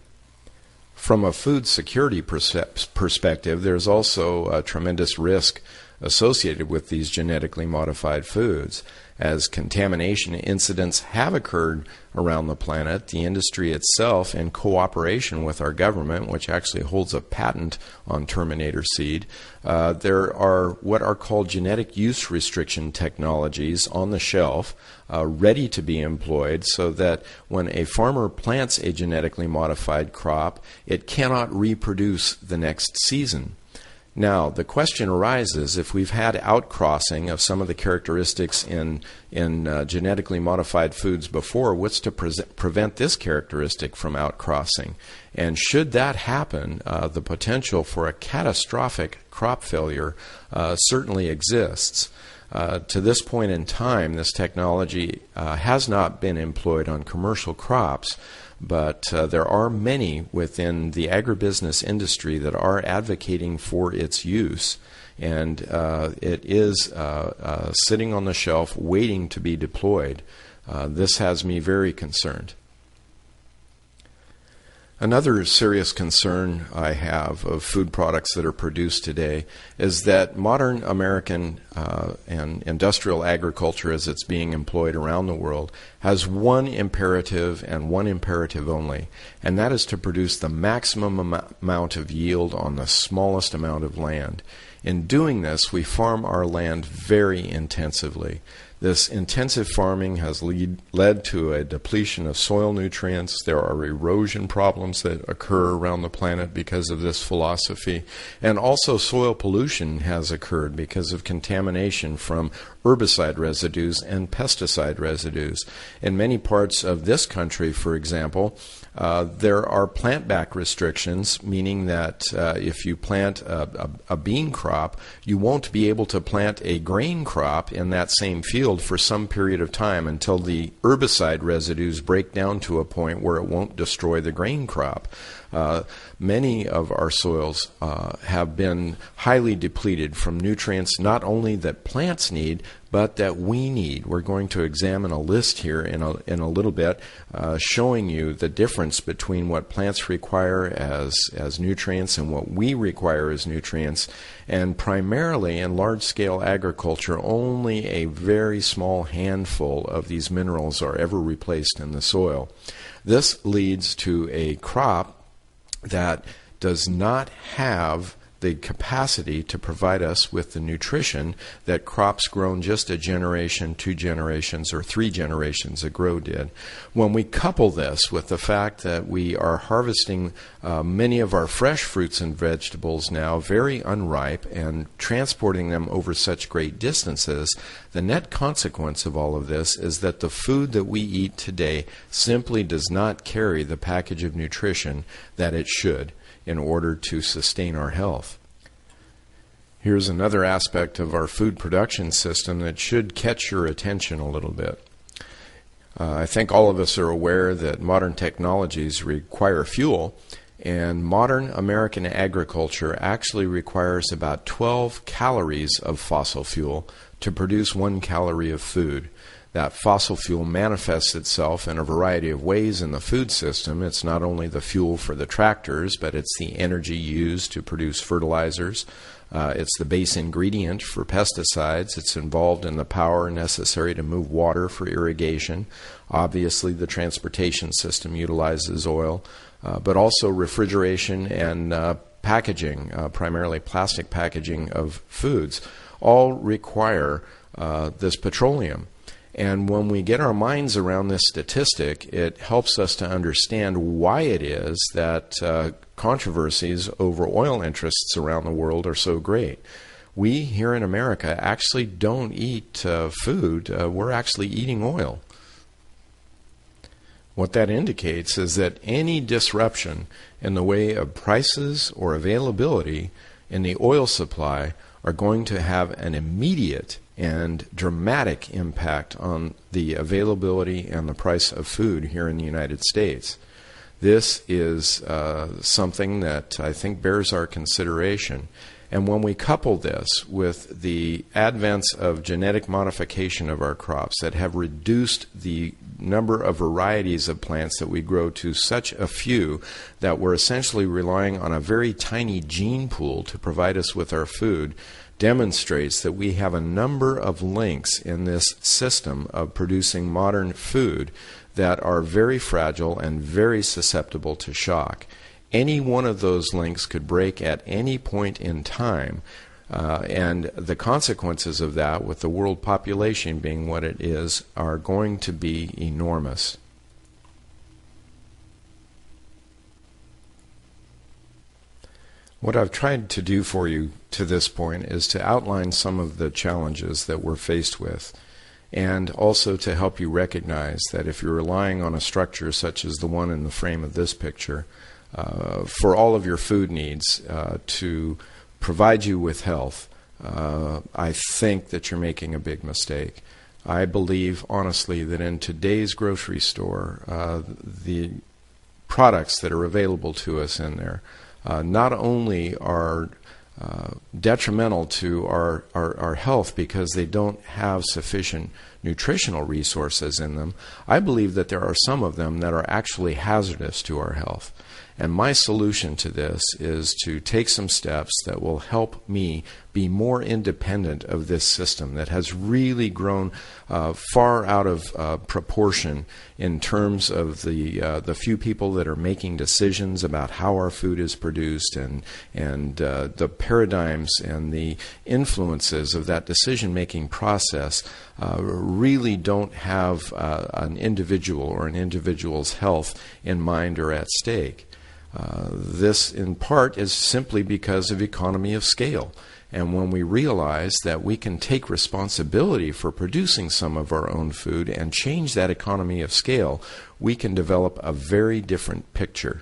From a food security perspective, there's also a tremendous risk associated with these genetically modified foods. As contamination incidents have occurred around the planet, the industry itself, in cooperation with our government, which actually holds a patent on Terminator seed, there are what are called genetic use restriction technologies on the shelf ready to be employed so that when a farmer plants a genetically modified crop, it cannot reproduce the next season. Now, the question arises, if we've had outcrossing of some of the characteristics in genetically modified foods before, what's to prevent this characteristic from outcrossing? And should that happen, the potential for a catastrophic crop failure certainly exists. To this point in time, this technology has not been employed on commercial crops, but there are many within the agribusiness industry that are advocating for its use, and it is sitting on the shelf waiting to be deployed. This has me very concerned. Another serious concern I have of food products that are produced today is that modern American and industrial agriculture, as it's being employed around the world, has one imperative and one imperative only, and that is to produce the maximum amount of yield on the smallest amount of land. In doing this, we farm our land very intensively. This intensive farming has led to a depletion of soil nutrients. There are erosion problems that occur around the planet because of this philosophy. And also soil pollution has occurred because of contamination from herbicide residues and pesticide residues. In many parts of this country, for example, there are plant-back restrictions, meaning that if you plant a bean crop, you won't be able to plant a grain crop in that same field for some period of time until the herbicide residues break down to a point where it won't destroy the grain crop. Many of our soils have been highly depleted from nutrients not only that plants need, but that we need. We're going to examine a list here in a little bit, showing you the difference between what plants require as nutrients and what we require as nutrients. And primarily in large-scale agriculture, only a very small handful of these minerals are ever replaced in the soil. This leads to a crop that does not have the capacity to provide us with the nutrition that crops grown just a generation, 2 generations, or 3 generations ago did. When we couple this with the fact that we are harvesting many of our fresh fruits and vegetables now very unripe and transporting them over such great distances, the net consequence of all of this is that the food that we eat today simply does not carry the package of nutrition that it should in order to sustain our health. Here's another aspect of our food production system that should catch your attention a little bit. I think all of us are aware that modern technologies require fuel, and modern American agriculture actually requires about 12 calories of fossil fuel to produce 1 calorie of food. That fossil fuel manifests itself in a variety of ways in the food system. It's not only the fuel for the tractors, but it's the energy used to produce fertilizers. It's the base ingredient for pesticides. It's involved in the power necessary to move water for irrigation. Obviously, the transportation system utilizes oil, but also refrigeration and packaging, primarily plastic packaging of foods, all require this petroleum. And when we get our minds around this statistic, it helps us to understand why it is that controversies over oil interests around the world are so great. we here in America actually don't eat food. We're actually eating oil. What that indicates is that any disruption in the way of prices or availability in the oil supply are going to have an immediate and dramatic impact on the availability and the price of food here in the United States. This is something that I think bears our consideration. And when we couple this with the advents of genetic modification of our crops that have reduced the number of varieties of plants that we grow to such a few that we're essentially relying on a very tiny gene pool to provide us with our food, demonstrates that we have a number of links in this system of producing modern food that are very fragile and very susceptible to shock. Any one of those links could break at any point in time, and the consequences of that, with the world population being what it is, are going to be enormous. What I've tried to do for you to this point is to outline some of the challenges that we're faced with, and also to help you recognize that if you're relying on a structure such as the one in the frame of this picture, for all of your food needs to provide you with health, I think that you're making a big mistake. I believe, honestly, that in today's grocery store, the products that are available to us in there not only are detrimental to our health because they don't have sufficient nutritional resources in them, I believe that there are some of them that are actually hazardous to our health. And my solution to this is to take some steps that will help me be more independent of this system that has really grown far out of proportion in terms of the few people that are making decisions about how our food is produced, and the paradigms and the influences of that decision-making process really don't have an individual or an individual's health in mind or at stake. This, in part, is simply because of economy of scale. And when we realize that we can take responsibility for producing some of our own food and change that economy of scale, we can develop a very different picture.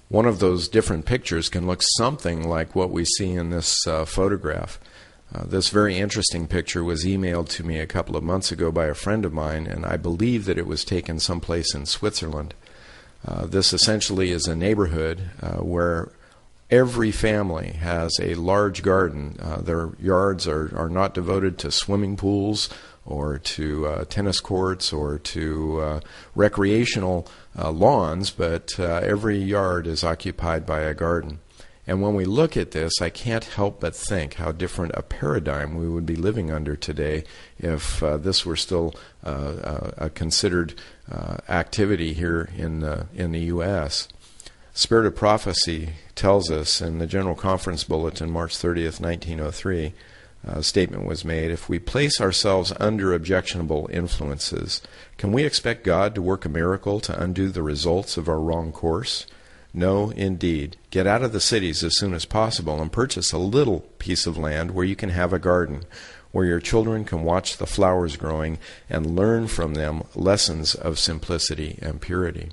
One of those different pictures can look something like what we see in this photograph. This very interesting picture was emailed to me a couple of months ago by a friend of mine, and I believe that it was taken someplace in Switzerland. This essentially is a neighborhood where every family has a large garden. Their yards are not devoted to swimming pools or to tennis courts or to recreational lawns, but every yard is occupied by a garden. And when we look at this, I can't help but think how different a paradigm we would be living under today if this were still a considered activity here in the U.S. Spirit of Prophecy tells us in the General Conference Bulletin, March 30th, 1903, a statement was made: if we place ourselves under objectionable influences, can we expect God to work a miracle to undo the results of our wrong course? No, indeed. Get out of the cities as soon as possible and purchase a little piece of land where you can have a garden, where your children can watch the flowers growing and learn from them lessons of simplicity and purity.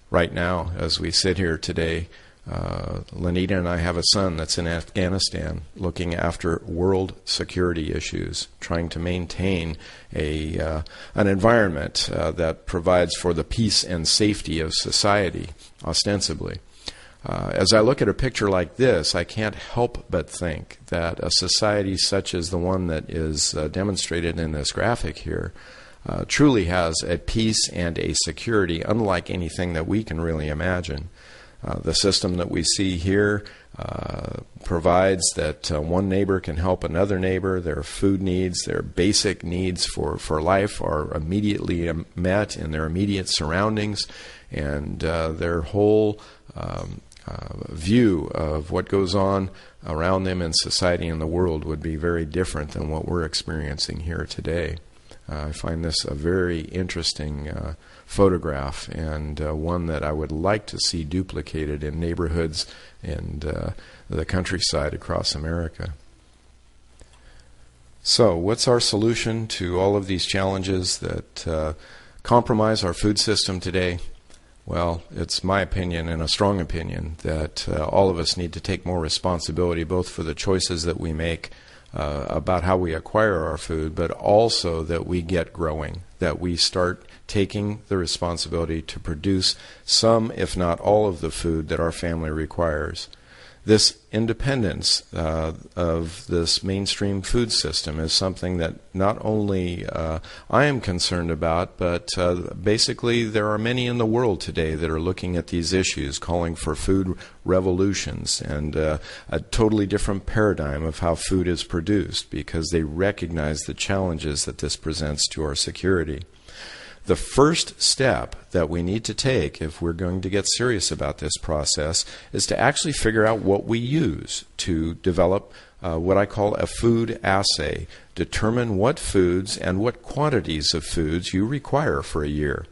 Right now, as we sit here today, Lenita and I have a son that's in Afghanistan looking after world security issues, trying to maintain an environment that provides for the peace and safety of society, ostensibly. As I look at a picture like this, I can't help but think that a society such as the one that is demonstrated in this graphic here truly has a peace and a security unlike anything that we can really imagine. The system that we see here provides that one neighbor can help another neighbor. Their food needs, their basic needs for life are immediately met in their immediate surroundings, and their whole view of what goes on around them in society and the world would be very different than what we're experiencing here today. I find this a very interesting photograph, and one that I would like to see duplicated in neighborhoods and the countryside across America. So, what's our solution to all of these challenges that compromise our food system today? Well, it's my opinion, and a strong opinion, that all of us need to take more responsibility both for the choices that we make about how we acquire our food, but also that we get growing, that we start taking the responsibility to produce some, if not all, of the food that our family requires. This independence of this mainstream food system is something that not only I am concerned about, but basically there are many in the world today that are looking at these issues, calling for food revolutions and a totally different paradigm of how food is produced, because they recognize the challenges that this presents to our security. The first step that we need to take if we're going to get serious about this process is to actually figure out what we use to develop what I call a food assay. Determine what foods and what quantities of foods you require for a year.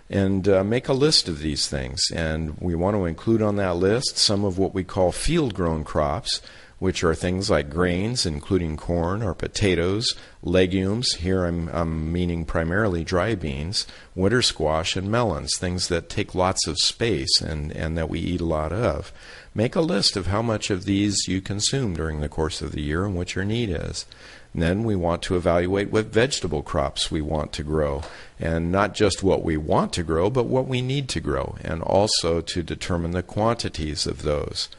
And make a list of these things. And we want to include on that list some of what we call field-grown crops, which are things like grains, including corn or potatoes, legumes, here I'm meaning primarily dry beans, winter squash, and melons, things that take lots of space and that we eat a lot of. Make a list of how much of these you consume during the course of the year and what your need is. And then we want to evaluate what vegetable crops we want to grow, and not just what we want to grow, but what we need to grow, and also to determine the quantities of those.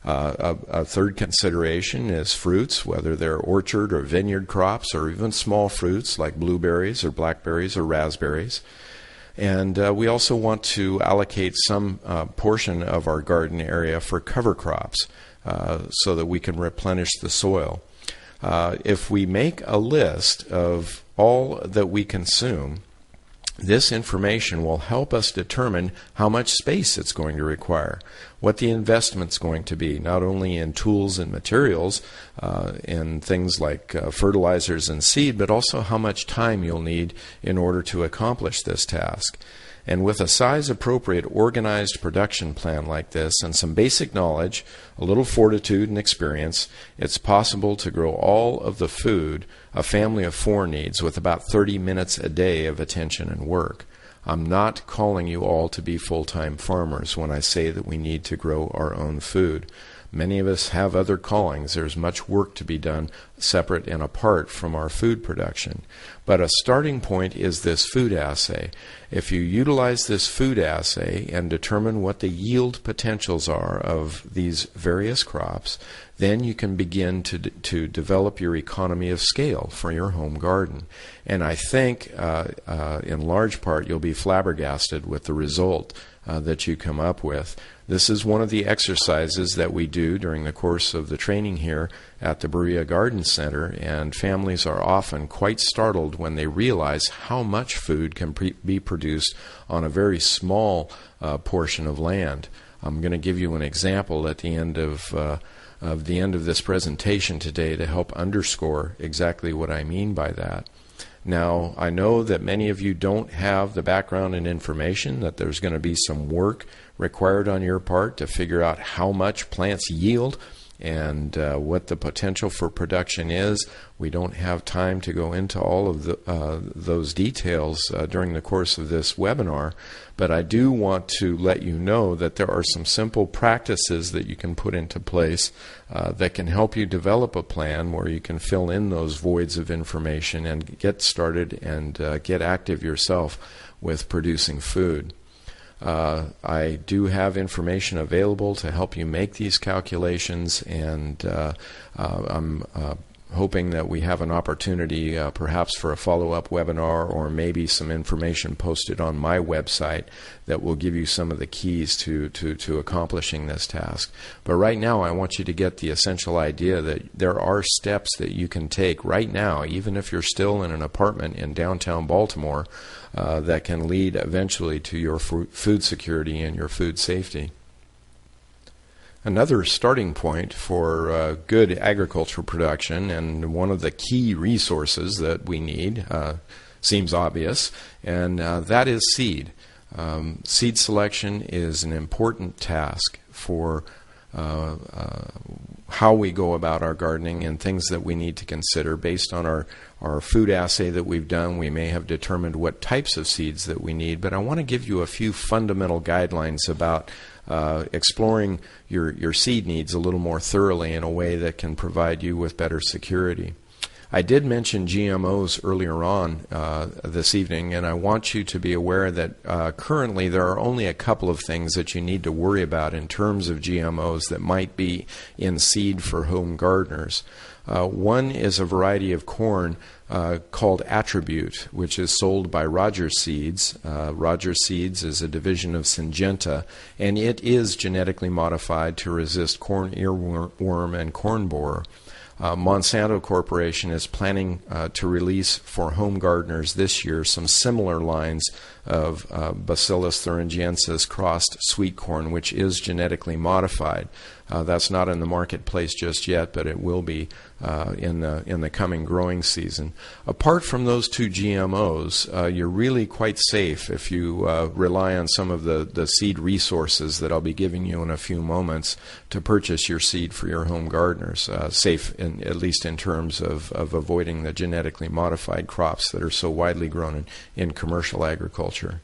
A third consideration is fruits, whether they're orchard or vineyard crops, or even small fruits like blueberries or blackberries or raspberries. And we also want to allocate some portion of our garden area for cover crops so that we can replenish the soil. If we make a list of all that we consume, this information will help us determine how much space it's going to require, what the investment's going to be, not only in tools and materials, in things like fertilizers and seed, but also how much time you'll need in order to accomplish this task. And with a size-appropriate, organized production plan like this and some basic knowledge, a little fortitude and experience, it's possible to grow all of the food a family of 4 needs with about 30 minutes a day of attention and work. I'm not calling you all to be full-time farmers when I say that we need to grow our own food. Many of us have other callings. There's much work to be done separate and apart from our food production. But a starting point is this food assay. If you utilize this food assay and determine what the yield potentials are of these various crops, then you can begin to develop your economy of scale for your home garden. And I think in large part you'll be flabbergasted with the result that you come up with. This is one of the exercises that we do during the course of the training here at the Berea Garden Center, and families are often quite startled when they realize how much food can be produced on a very small portion of land. I'm going to give you an example at the end of this presentation today to help underscore exactly what I mean by that. Now, I know that many of you don't have the background and information, that there's going to be some work required on your part to figure out how much plants yield and what the potential for production is. We don't have time to go into all of those details during the course of this webinar, but I do want to let you know that there are some simple practices that you can put into place that can help you develop a plan where you can fill in those voids of information and get started and get active yourself with producing food. I do have information available to help you make these calculations, and I'm hoping that we have an opportunity perhaps for a follow-up webinar, or maybe some information posted on my website that will give you some of the keys to accomplishing this task. But right now I want you to get the essential idea that there are steps that you can take right now, even if you're still in an apartment in downtown Baltimore, that can lead eventually to your food security and your food safety. Another starting point for good agricultural production, and one of the key resources that we need, seems obvious, and that is seed. Seed selection is an important task for how we go about our gardening, and things that we need to consider. Based on our food assay that we've done, we may have determined what types of seeds that we need, but I want to give you a few fundamental guidelines about exploring your seed needs a little more thoroughly in a way that can provide you with better security. I did mention GMOs earlier on this evening, and I want you to be aware that currently there are only a couple of things that you need to worry about in terms of GMOs that might be in seed for home gardeners. One is a variety of corn called Attribute, which is sold by Rogers Seeds. Rogers Seeds is a division of Syngenta, and it is genetically modified to resist corn earworm and corn borer. Monsanto Corporation is planning to release for home gardeners this year some similar lines of Bacillus thuringiensis crossed sweet corn, which is genetically modified. That's not in the marketplace just yet, but it will be in the coming growing season. Apart from those two GMOs, you're really quite safe if you rely on some of the seed resources that I'll be giving you in a few moments to purchase your seed for your home gardeners. Safe, at least in terms of avoiding the genetically modified crops that are so widely grown in commercial agriculture.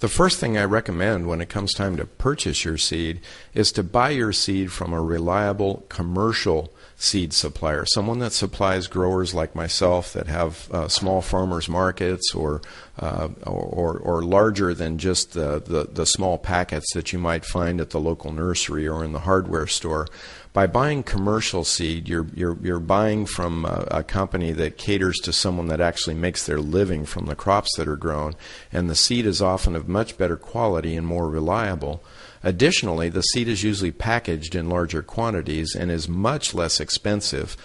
The first thing I recommend when it comes time to purchase your seed is to buy your seed from a reliable commercial seed supplier, someone that supplies growers like myself that have small farmers markets or larger than just the small packets that you might find at the local nursery or in the hardware store. By buying commercial seed, you're buying from a company that caters to someone that actually makes their living from the crops that are grown, and the seed is often of much better quality and more reliable. Additionally, the seed is usually packaged in larger quantities and is much less expensive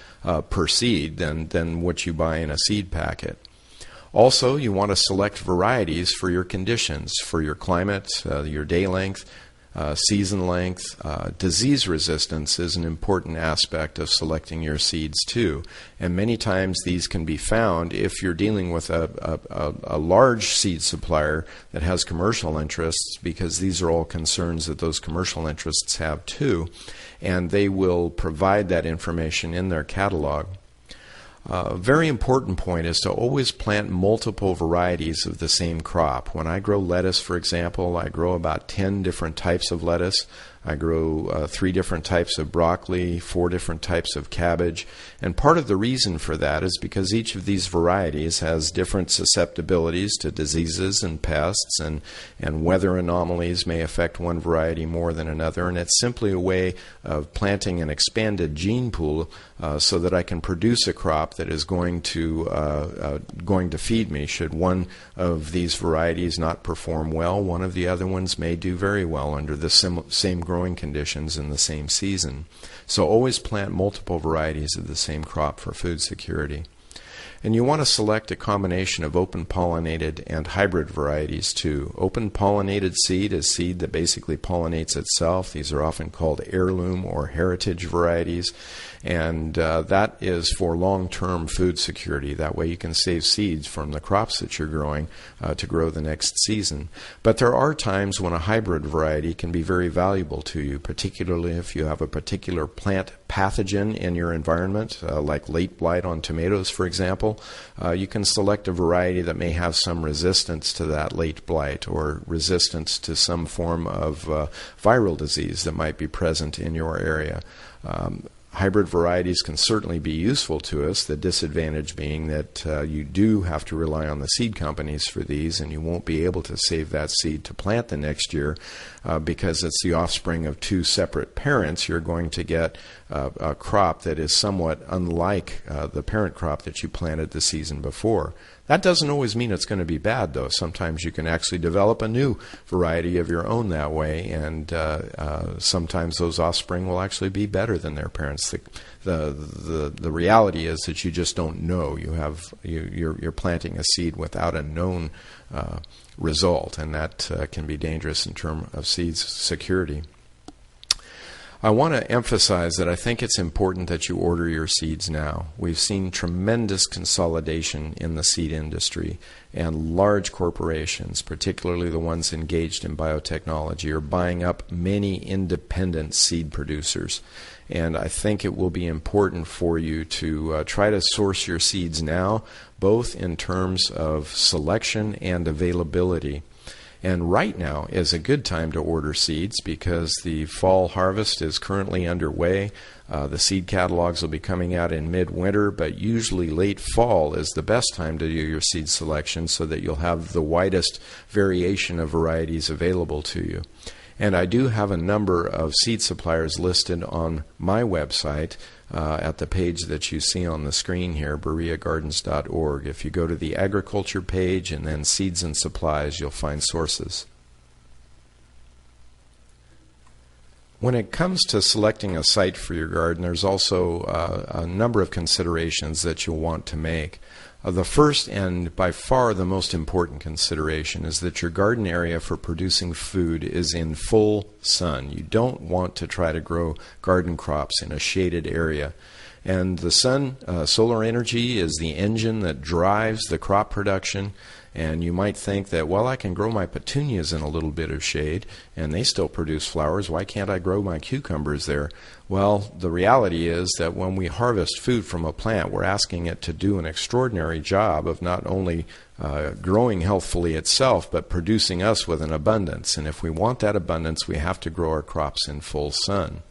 per seed than what you buy in a seed packet. Also, you want to select varieties for your conditions, for your climate, your day length, season length. Disease resistance is an important aspect of selecting your seeds too, and many times these can be found if you're dealing with a large seed supplier that has commercial interests, because these are all concerns that those commercial interests have too, and they will provide that information in their catalog. A very important point is to always plant multiple varieties of the same crop. When I grow lettuce, for example, I grow about 10 different types of lettuce. I grow 3 different types of broccoli, 4 different types of cabbage, and part of the reason for that is because each of these varieties has different susceptibilities to diseases and pests, and weather anomalies may affect one variety more than another, and it's simply a way of planting an expanded gene pool so that I can produce a crop that is going to feed me. Should one of these varieties not perform well, one of the other ones may do very well under the same growing conditions in the same season. So always plant multiple varieties of the same crop for food security. And you want to select a combination of open pollinated and hybrid varieties too. Open pollinated seed is seed that basically pollinates itself. These are often called heirloom or heritage varieties, and that is for long-term food security. That way you can save seeds from the crops that you're growing to grow the next season. But there are times when a hybrid variety can be very valuable to you, particularly if you have a particular plant pathogen in your environment, like late blight on tomatoes, for example. You can select a variety that may have some resistance to that late blight or resistance to some form of viral disease that might be present in your area. Hybrid varieties can certainly be useful to us, the disadvantage being that you do have to rely on the seed companies for these, and you won't be able to save that seed to plant the next year because it's the offspring of 2 separate parents. You're going to get a crop that is somewhat unlike the parent crop that you planted the season before. That doesn't always mean it's going to be bad, though. Sometimes you can actually develop a new variety of your own that way, and sometimes those offspring will actually be better than their parents. The reality is that you just don't know. You're planting a seed without a known result, and that can be dangerous in terms of seeds security. I want to emphasize that I think it's important that you order your seeds now. We've seen tremendous consolidation in the seed industry, and large corporations, particularly the ones engaged in biotechnology, are buying up many independent seed producers. And I think it will be important for you to try to source your seeds now, both in terms of selection and availability. And right now is a good time to order seeds because the fall harvest is currently underway. The seed catalogs will be coming out in midwinter, but usually late fall is the best time to do your seed selection so that you'll have the widest variation of varieties available to you. And I do have a number of seed suppliers listed on my website at the page that you see on the screen here, bereagardens.org. If you go to the agriculture page and then seeds and supplies, you'll find sources. When it comes to selecting a site for your garden, there's also a number of considerations that you'll want to make. The first and by far the most important consideration is that your garden area for producing food is in full sun. You don't want to try to grow garden crops in a shaded area. And the sun, solar energy, is the engine that drives the crop production. And you might think that, well, I can grow my petunias in a little bit of shade, and they still produce flowers. Why can't I grow my cucumbers there? Well, the reality is that when we harvest food from a plant, we're asking it to do an extraordinary job of not only growing healthfully itself, but producing us with an abundance. And if we want that abundance, we have to grow our crops in full sun.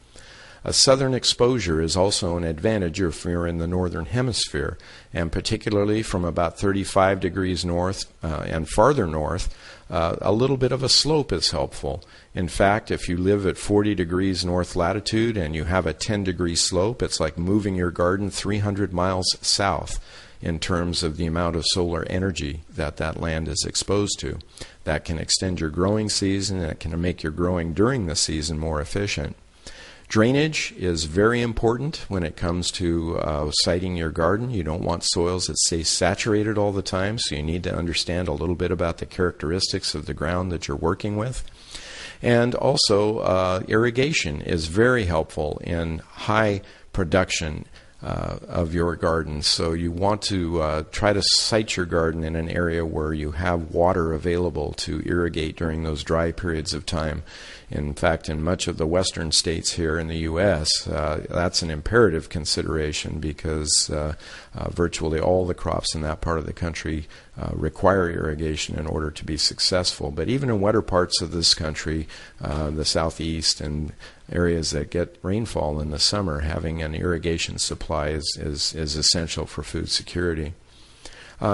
A southern exposure is also an advantage if you're in the northern hemisphere, and particularly from about 35 degrees north and farther north, a little bit of a slope is helpful. In fact, if you live at 40 degrees north latitude and you have a 10-degree slope, it's like moving your garden 300 miles south in terms of the amount of solar energy that that land is exposed to. That can extend your growing season, and it can make your growing during the season more efficient. Drainage is very important when it comes to siting your garden. You don't want soils that stay saturated all the time, so you need to understand a little bit about the characteristics of the ground that you're working with. And also, irrigation is very helpful in high production of your garden. So you want to try to site your garden in an area where you have water available to irrigate during those dry periods of time. In fact, in much of the western states here in the U.S., that's an imperative consideration because virtually all the crops in that part of the country require irrigation in order to be successful. But even in wetter parts of this country, the southeast and areas that get rainfall in the summer, having an irrigation supply is essential for food security.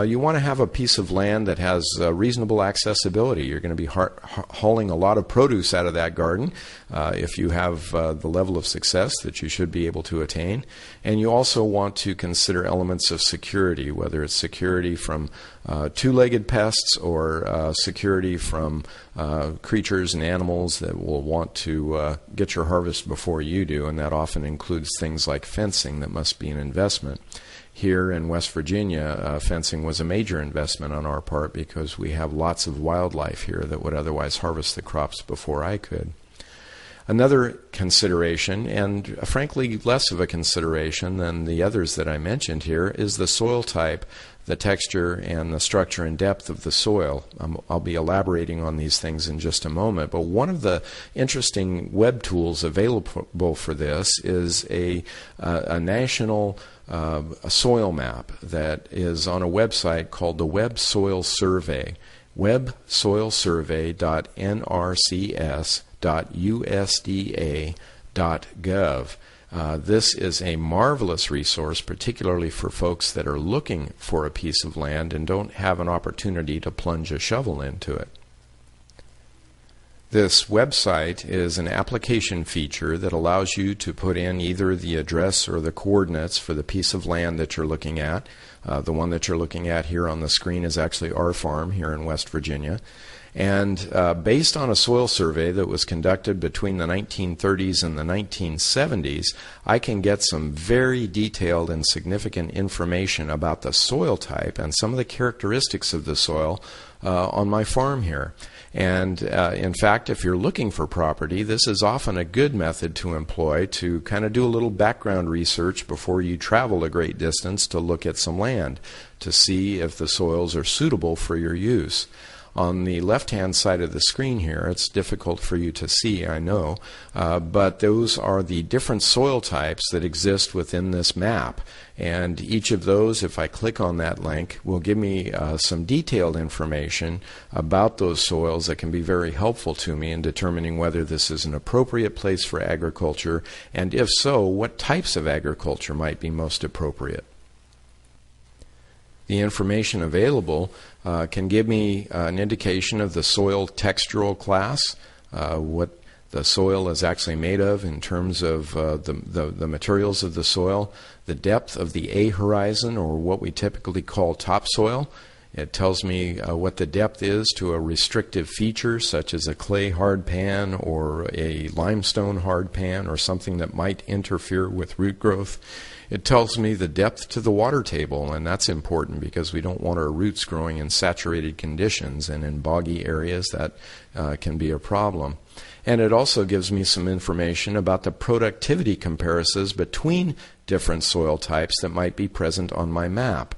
You want to have a piece of land that has reasonable accessibility. You're going to be hauling a lot of produce out of that garden if you have the level of success that you should be able to attain. And you also want to consider elements of security, whether it's security from two-legged pests or security from creatures and animals that will want to get your harvest before you do, and that often includes things like fencing that must be an investment. Here in West Virginia, fencing was a major investment on our part because we have lots of wildlife here that would otherwise harvest the crops before I could. Another consideration, and frankly less of a consideration than the others that I mentioned here, is the soil type, the texture, and the structure and depth of the soil. I'll be elaborating on these things in just a moment, but one of the interesting web tools available for this is a national a soil map that is on a website called the Web Soil Survey, websoilsurvey.nrcs.usda.gov. This is a marvelous resource, particularly for folks that are looking for a piece of land and don't have an opportunity to plunge a shovel into it. This website is an application feature that allows you to put in either the address or the coordinates for the piece of land that you're looking at. The one that you're looking at here on the screen is actually our farm here in West Virginia. And based on a soil survey that was conducted between the 1930s and the 1970s, I can get some very detailed and significant information about the soil type and some of the characteristics of the soil on my farm here. And in fact, if you're looking for property, this is often a good method to employ to kind of do a little background research before you travel a great distance to look at some land to see if the soils are suitable for your use. On the left-hand side of the screen here, it's difficult for you to see, I know, but those are the different soil types that exist within this map. And each of those, if I click on that link, will give me some detailed information about those soils that can be very helpful to me in determining whether this is an appropriate place for agriculture, and if so, what types of agriculture might be most appropriate. The information available can give me an indication of the soil textural class, what the soil is actually made of in terms of the materials of the soil, the depth of the A horizon, or what we typically call topsoil. It tells me what the depth is to a restrictive feature such as a clay hard pan or a limestone hard pan or something that might interfere with root growth. It tells me the depth to the water table, and that's important because we don't want our roots growing in saturated conditions, and in boggy areas that can be a problem. And it also gives me some information about the productivity comparisons between different soil types that might be present on my map.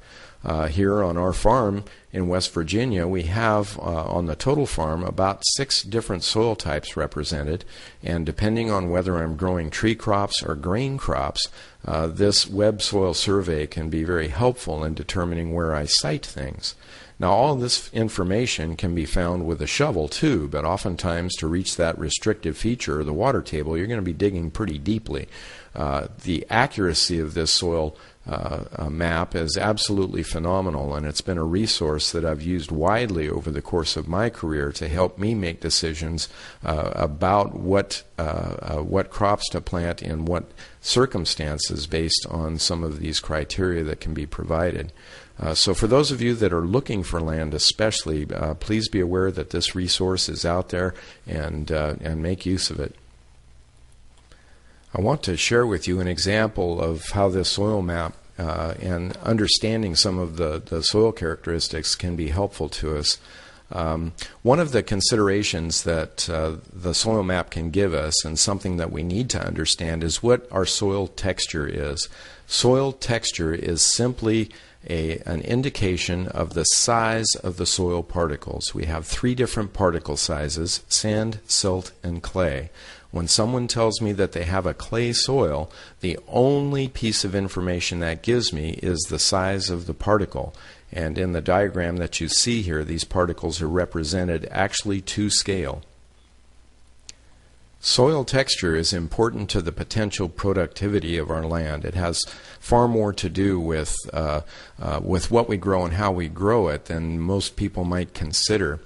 Here on our farm in West Virginia, we have on the total farm about 6 different soil types represented, and depending on whether I'm growing tree crops or grain crops, this web soil survey can be very helpful in determining where I site things. Now, all this information can be found with a shovel too, but oftentimes to reach that restrictive feature, the water table, you're going to be digging pretty deeply. The accuracy of this soil map is absolutely phenomenal, and it's been a resource that I've used widely over the course of my career to help me make decisions about what crops to plant in what circumstances based on some of these criteria that can be provided. So for those of you that are looking for land especially, please be aware that this resource is out there and make use of it. I want to share with you an example of how this soil map and understanding some of the soil characteristics can be helpful to us. One of the considerations that the soil map can give us, and something that we need to understand, is what our soil texture is. Soil texture is simply an indication of the size of the soil particles. We have 3 different particle sizes: sand, silt, and clay. When someone tells me that they have a clay soil, the only piece of information that gives me is the size of the particle. And in the diagram that you see here, these particles are represented actually to scale. Soil texture is important to the potential productivity of our land. It has far more to do with what we grow and how we grow it than most people might consider.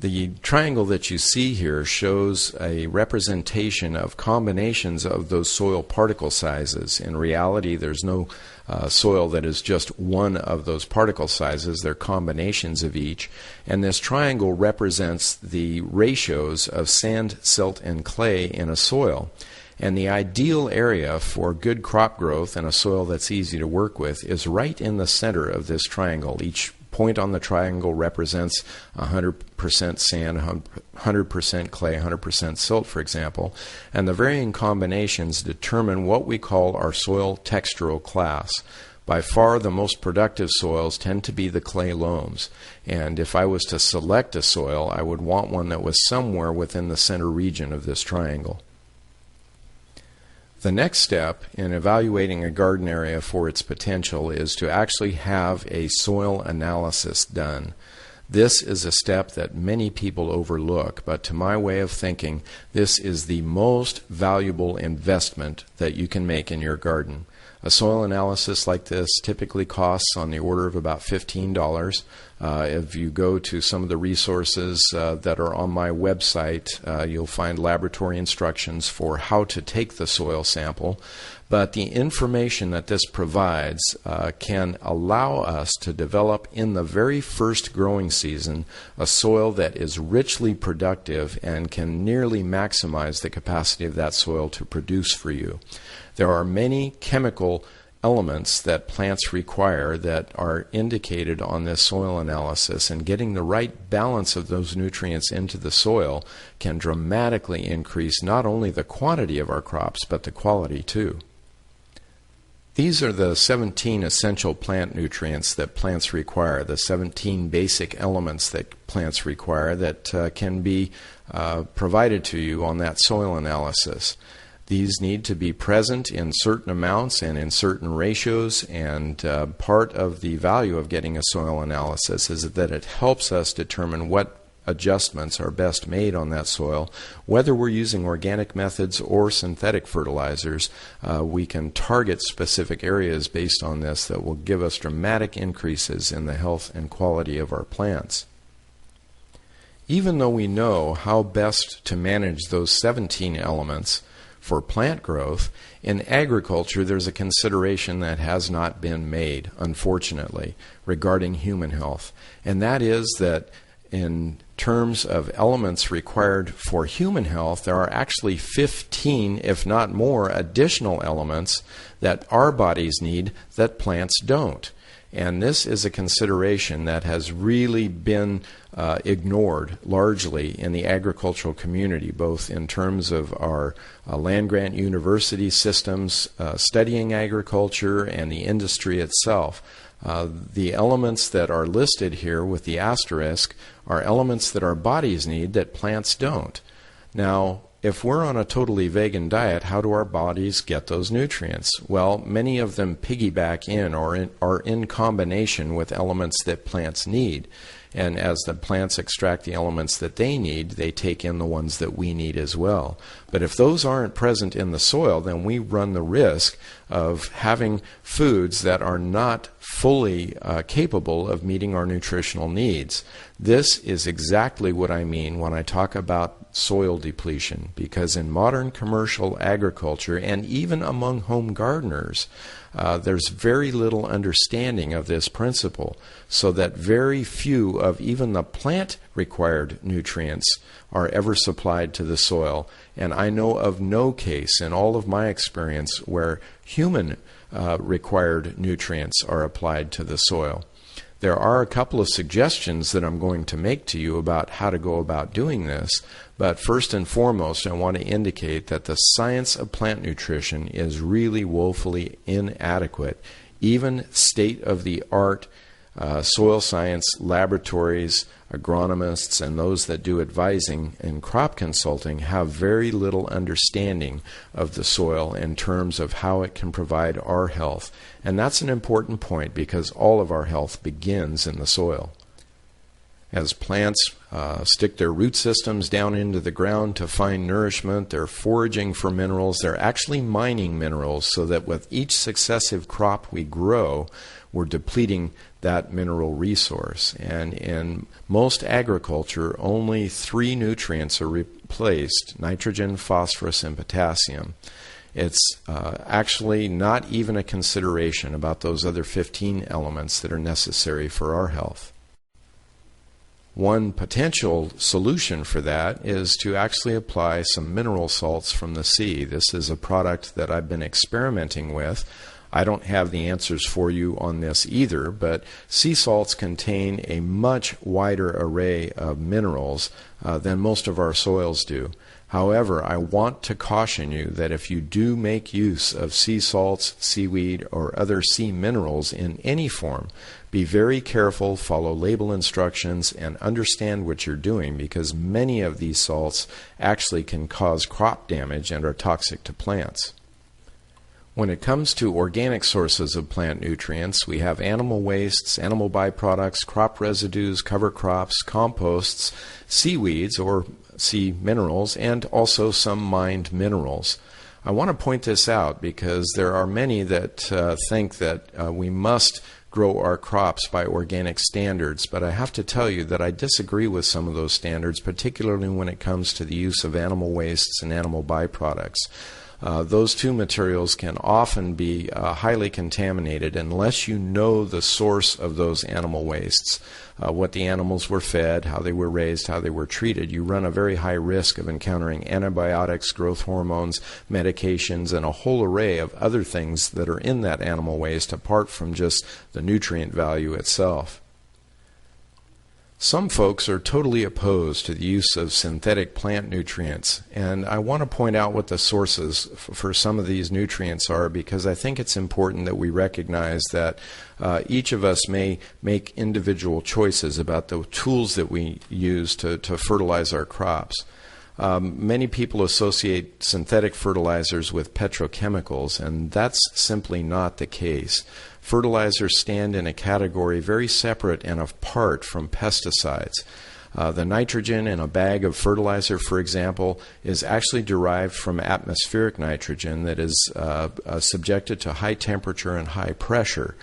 The triangle that you see here shows a representation of combinations of those soil particle sizes. In reality, there's no soil that is just one of those particle sizes. They're combinations of each. And this triangle represents the ratios of sand, silt, and clay in a soil. And the ideal area for good crop growth in a soil that's easy to work with is right in the center of this triangle. Each point on the triangle represents 100% sand, 100% clay, 100% silt, for example, and the varying combinations determine what we call our soil textural class. By far the most productive soils tend to be the clay loams, and if I was to select a soil, I would want one that was somewhere within the center region of this triangle. The next step in evaluating a garden area for its potential is to actually have a soil analysis done. This is a step that many people overlook, but to my way of thinking, this is the most valuable investment that you can make in your garden. A soil analysis like this typically costs on the order of about $15. If you go to some of the resources that are on my website, you'll find laboratory instructions for how to take the soil sample. But the information that this provides can allow us to develop in the very first growing season a soil that is richly productive and can nearly maximize the capacity of that soil to produce for you. There are many chemical elements that plants require that are indicated on this soil analysis, and getting the right balance of those nutrients into the soil can dramatically increase not only the quantity of our crops but the quality too. These are the 17 essential plant nutrients that plants require, the 17 basic elements that plants require that can be provided to you on that soil analysis. These need to be present in certain amounts and in certain ratios, and part of the value of getting a soil analysis is that it helps us determine what adjustments are best made on that soil. Whether we're using organic methods or synthetic fertilizers, we can target specific areas based on this that will give us dramatic increases in the health and quality of our plants. Even though we know how best to manage those 17 elements for plant growth, in agriculture there's a consideration that has not been made, unfortunately, regarding human health. And that is that in terms of elements required for human health, there are actually 15, if not more, additional elements that our bodies need that plants don't. And this is a consideration that has really been ignored largely in the agricultural community, both in terms of our land-grant university systems studying agriculture and the industry itself. The elements that are listed here with the asterisk are elements that our bodies need that plants don't. Now, if we're on a totally vegan diet, how do our bodies get those nutrients? Well, many of them piggyback in or are in combination with elements that plants need. And as the plants extract the elements that they need, they take in the ones that we need as well. But if those aren't present in the soil, then we run the risk of having foods that are not fully capable of meeting our nutritional needs. This is exactly what I mean when I talk about soil depletion, because in modern commercial agriculture and even among home gardeners, there's very little understanding of this principle, so that very few of even the plant-required nutrients are ever supplied to the soil. And I know of no case in all of my experience where human required nutrients are applied to the soil. There are a couple of suggestions that I'm going to make to you about how to go about doing this, but first and foremost I want to indicate that the science of plant nutrition is really woefully inadequate. Even state-of-the-art soil science laboratories, agronomists, and those that do advising and crop consulting have very little understanding of the soil in terms of how it can provide our health. And that's an important point, because all of our health begins in the soil. As plants stick their root systems down into the ground to find nourishment, they're foraging for minerals, they're actually mining minerals, so that with each successive crop we grow, we're depleting that mineral resource. And in most agriculture, only 3 nutrients are replaced: nitrogen, phosphorus, and potassium. It's actually not even a consideration about those other 15 elements that are necessary for our health. One potential solution for that is to actually apply some mineral salts from the sea. This is a product that I've been experimenting with. I don't have the answers for you on this either, but sea salts contain a much wider array of minerals than most of our soils do. However, I want to caution you that if you do make use of sea salts, seaweed, or other sea minerals in any form, be very careful, follow label instructions, and understand what you're doing, because many of these salts actually can cause crop damage and are toxic to plants. When it comes to organic sources of plant nutrients, we have animal wastes, animal byproducts, crop residues, cover crops, composts, seaweeds or sea minerals, and also some mined minerals. I want to point this out because there are many that think that we must grow our crops by organic standards, but I have to tell you that I disagree with some of those standards, particularly when it comes to the use of animal wastes and animal byproducts. Those two materials can often be highly contaminated unless you know the source of those animal wastes, what the animals were fed, how they were raised, how they were treated. You run a very high risk of encountering antibiotics, growth hormones, medications, and a whole array of other things that are in that animal waste apart from just the nutrient value itself. Some folks are totally opposed to the use of synthetic plant nutrients, and I want to point out what the sources for some of these nutrients are, because I think it's important that we recognize that each of us may make individual choices about the tools that we use to fertilize our crops. Many people associate synthetic fertilizers with petrochemicals, and that's simply not the case. Fertilizers stand in a category very separate and apart from pesticides. The nitrogen in a bag of fertilizer, for example, is actually derived from atmospheric nitrogen that is subjected to high temperature and high pressure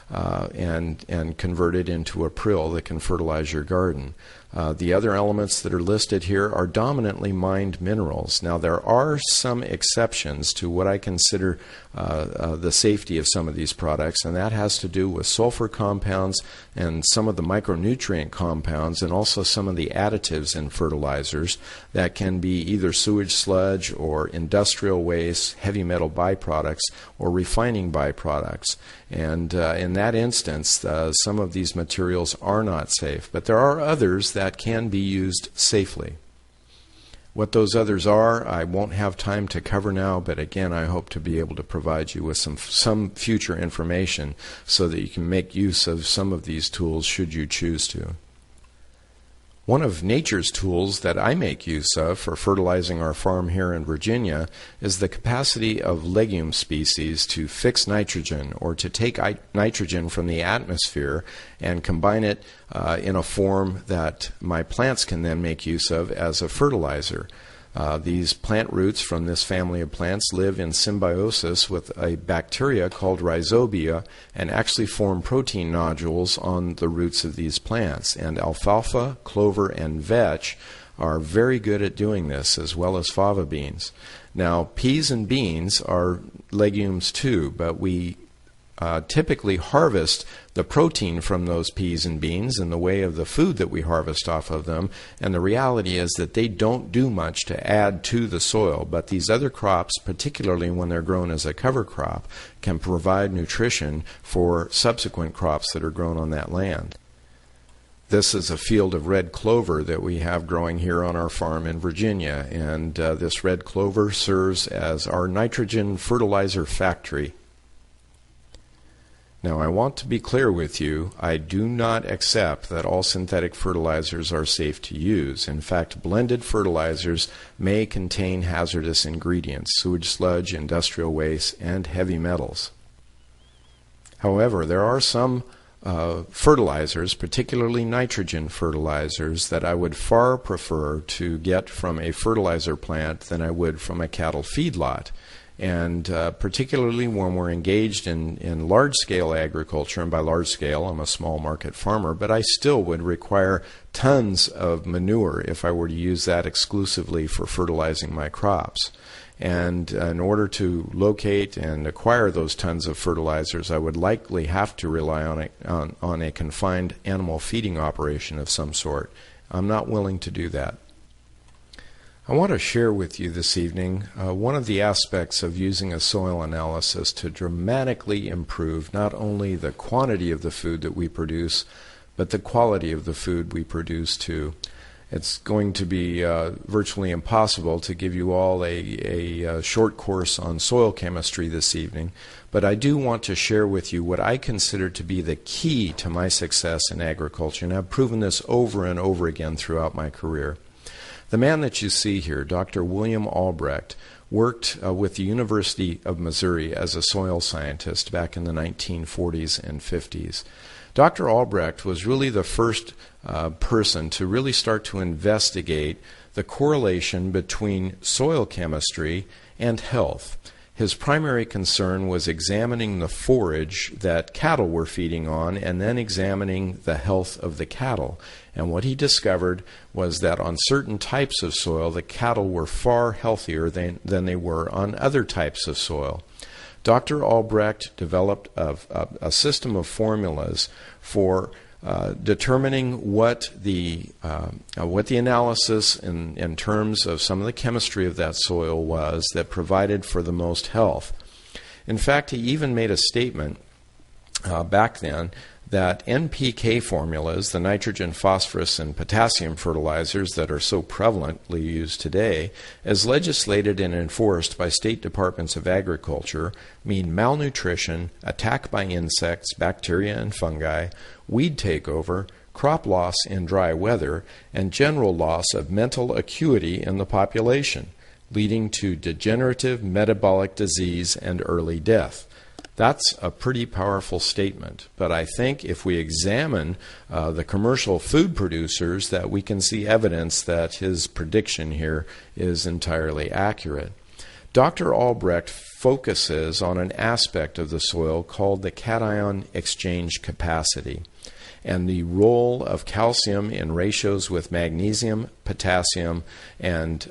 and converted into a prill that can fertilize your garden. The other elements that are listed here are dominantly mined minerals. Now, there are some exceptions to what I consider the safety of some of these products, and that has to do with sulfur compounds and some of the micronutrient compounds and also some of the additives in fertilizers that can be either sewage sludge or industrial waste, heavy metal byproducts, or refining byproducts. And in that instance, some of these materials are not safe, but there are others that can be used safely. What those others are, I won't have time to cover now, but again, I hope to be able to provide you with some future information so that you can make use of some of these tools should you choose to. One of nature's tools that I make use of for fertilizing our farm here in Virginia is the capacity of legume species to fix nitrogen, or to take nitrogen from the atmosphere and combine it in a form that my plants can then make use of as a fertilizer. These plant roots from this family of plants live in symbiosis with a bacteria called rhizobia and actually form protein nodules on the roots of these plants. And alfalfa, clover, and vetch are very good at doing this, as well as fava beans. Now, peas and beans are legumes too, but we typically harvest the protein from those peas and beans in the way of the food that we harvest off of them, and the reality is that they don't do much to add to the soil, but these other crops, particularly when they're grown as a cover crop, can provide nutrition for subsequent crops that are grown on that land. This is a field of red clover that we have growing here on our farm in Virginia, and this red clover serves as our nitrogen fertilizer factory. Now, I want to be clear with you, I do not accept that all synthetic fertilizers are safe to use. In fact, blended fertilizers may contain hazardous ingredients, sewage sludge, industrial waste, and heavy metals. However, there are some fertilizers, particularly nitrogen fertilizers, that I would far prefer to get from a fertilizer plant than I would from a cattle feedlot. And particularly when we're engaged in large-scale agriculture, and by large scale, I'm a small market farmer, but I still would require tons of manure if I were to use that exclusively for fertilizing my crops. And in order to locate and acquire those tons of fertilizers, I would likely have to rely on a confined animal feeding operation of some sort. I'm not willing to do that. I want to share with you this evening one of the aspects of using a soil analysis to dramatically improve not only the quantity of the food that we produce, but the quality of the food we produce too. It's going to be virtually impossible to give you all a short course on soil chemistry this evening, but I do want to share with you what I consider to be the key to my success in agriculture, and I've proven this over and over again throughout my career. The man that you see here, Dr. William Albrecht, worked with the University of Missouri as a soil scientist back in the 1940s and 50s. Dr. Albrecht was really the first person to really start to investigate the correlation between soil chemistry and health. His primary concern was examining the forage that cattle were feeding on and then examining the health of the cattle. And what he discovered was that on certain types of soil, the cattle were far healthier than they were on other types of soil. Dr. Albrecht developed a system of formulas for determining what the analysis in terms of some of the chemistry of that soil was that provided for the most health. In fact, he even made a statement back then that NPK formulas, the nitrogen, phosphorus, and potassium fertilizers that are so prevalently used today, as legislated and enforced by state departments of agriculture, mean malnutrition, attack by insects, bacteria, and fungi, weed takeover, crop loss in dry weather, and general loss of mental acuity in the population, leading to degenerative metabolic disease and early death. That's a pretty powerful statement, but I think if we examine the commercial food producers, that we can see evidence that his prediction here is entirely accurate. Dr. Albrecht focuses on an aspect of the soil called the cation exchange capacity and the role of calcium in ratios with magnesium, potassium, and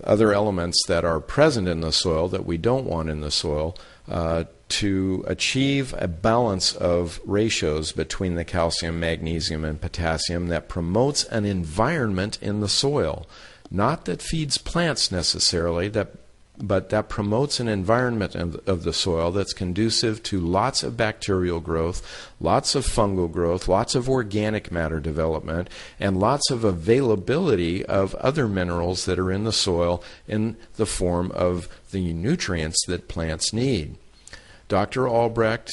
other elements that are present in the soil that we don't want in the soil to achieve a balance of ratios between the calcium, magnesium, and potassium that promotes an environment in the soil. Not that feeds plants necessarily, but that promotes an environment of the soil that's conducive to lots of bacterial growth, lots of fungal growth, lots of organic matter development, and lots of availability of other minerals that are in the soil in the form of the nutrients that plants need. Dr. Albrecht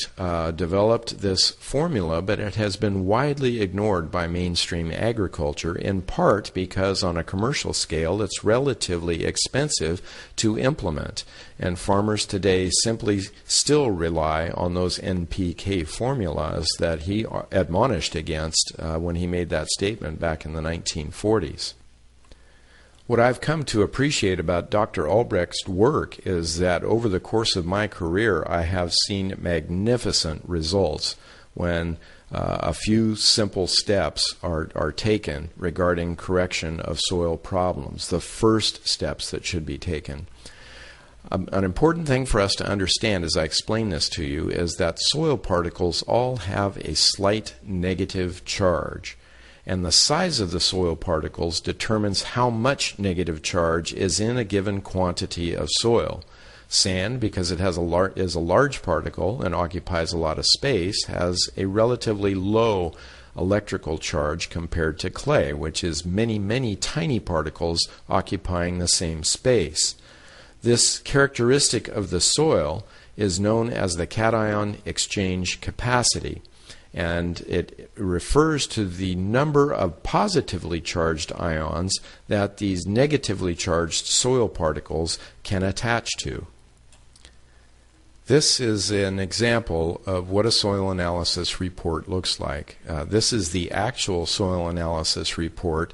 developed this formula, but it has been widely ignored by mainstream agriculture, in part because on a commercial scale it's relatively expensive to implement, and farmers today simply still rely on those NPK formulas that he admonished against when he made that statement back in the 1940s. What I've come to appreciate about Dr. Albrecht's work is that over the course of my career, I have seen magnificent results when a few simple steps are taken regarding correction of soil problems, the first steps that should be taken. An important thing for us to understand as I explain this to you is that soil particles all have a slight negative charge. And the size of the soil particles determines how much negative charge is in a given quantity of soil. Sand, because it has is a large particle and occupies a lot of space, has a relatively low electrical charge compared to clay, which is many, many tiny particles occupying the same space. This characteristic of the soil is known as the cation exchange capacity, and it refers to the number of positively charged ions that these negatively charged soil particles can attach to. This is an example of what a soil analysis report looks like. This is the actual soil analysis report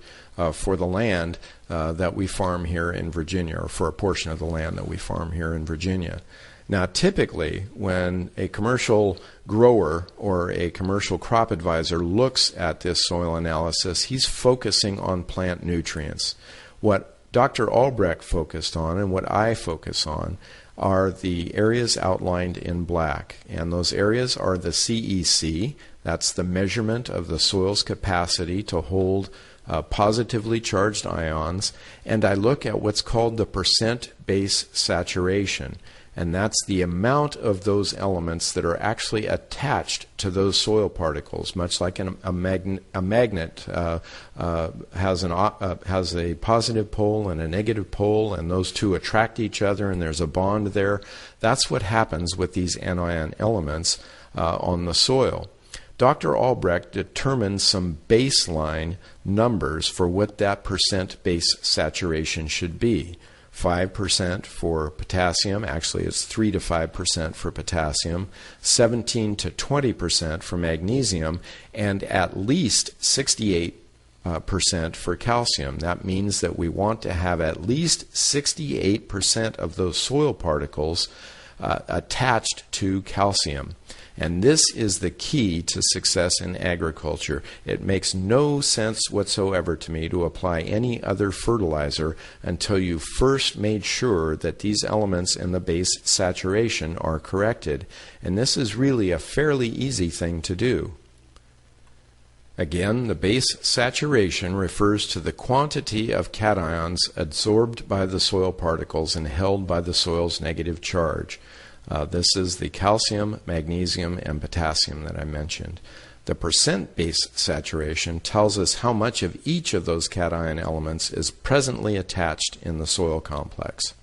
for the land that we farm here in Virginia, or for a portion of the land that we farm here in Virginia. Now, typically, when a commercial grower or a commercial crop advisor looks at this soil analysis, he's focusing on plant nutrients. What Dr. Albrecht focused on and what I focus on are the areas outlined in black. And those areas are the CEC, that's the measurement of the soil's capacity to hold positively charged ions, and I look at what's called the percent base saturation. And that's the amount of those elements that are actually attached to those soil particles, much like a magnet has a positive pole and a negative pole, and those two attract each other, and there's a bond there. That's what happens with these anion elements on the soil. Dr. Albrecht determined some baseline numbers for what that percent base saturation should be. 5% for potassium, actually it's 3 to 5% for potassium, 17 to 20% for magnesium, and at least 68 percent for calcium. That means that we want to have at least 68% of those soil particles attached to calcium. And this is the key to success in agriculture. It makes no sense whatsoever to me to apply any other fertilizer until you've first made sure that these elements in the base saturation are corrected. And this is really a fairly easy thing to do. Again, the base saturation refers to the quantity of cations absorbed by the soil particles and held by the soil's negative charge. This is the calcium, magnesium, and potassium that I mentioned. The percent base saturation tells us how much of each of those cation elements is presently attached in the soil complex.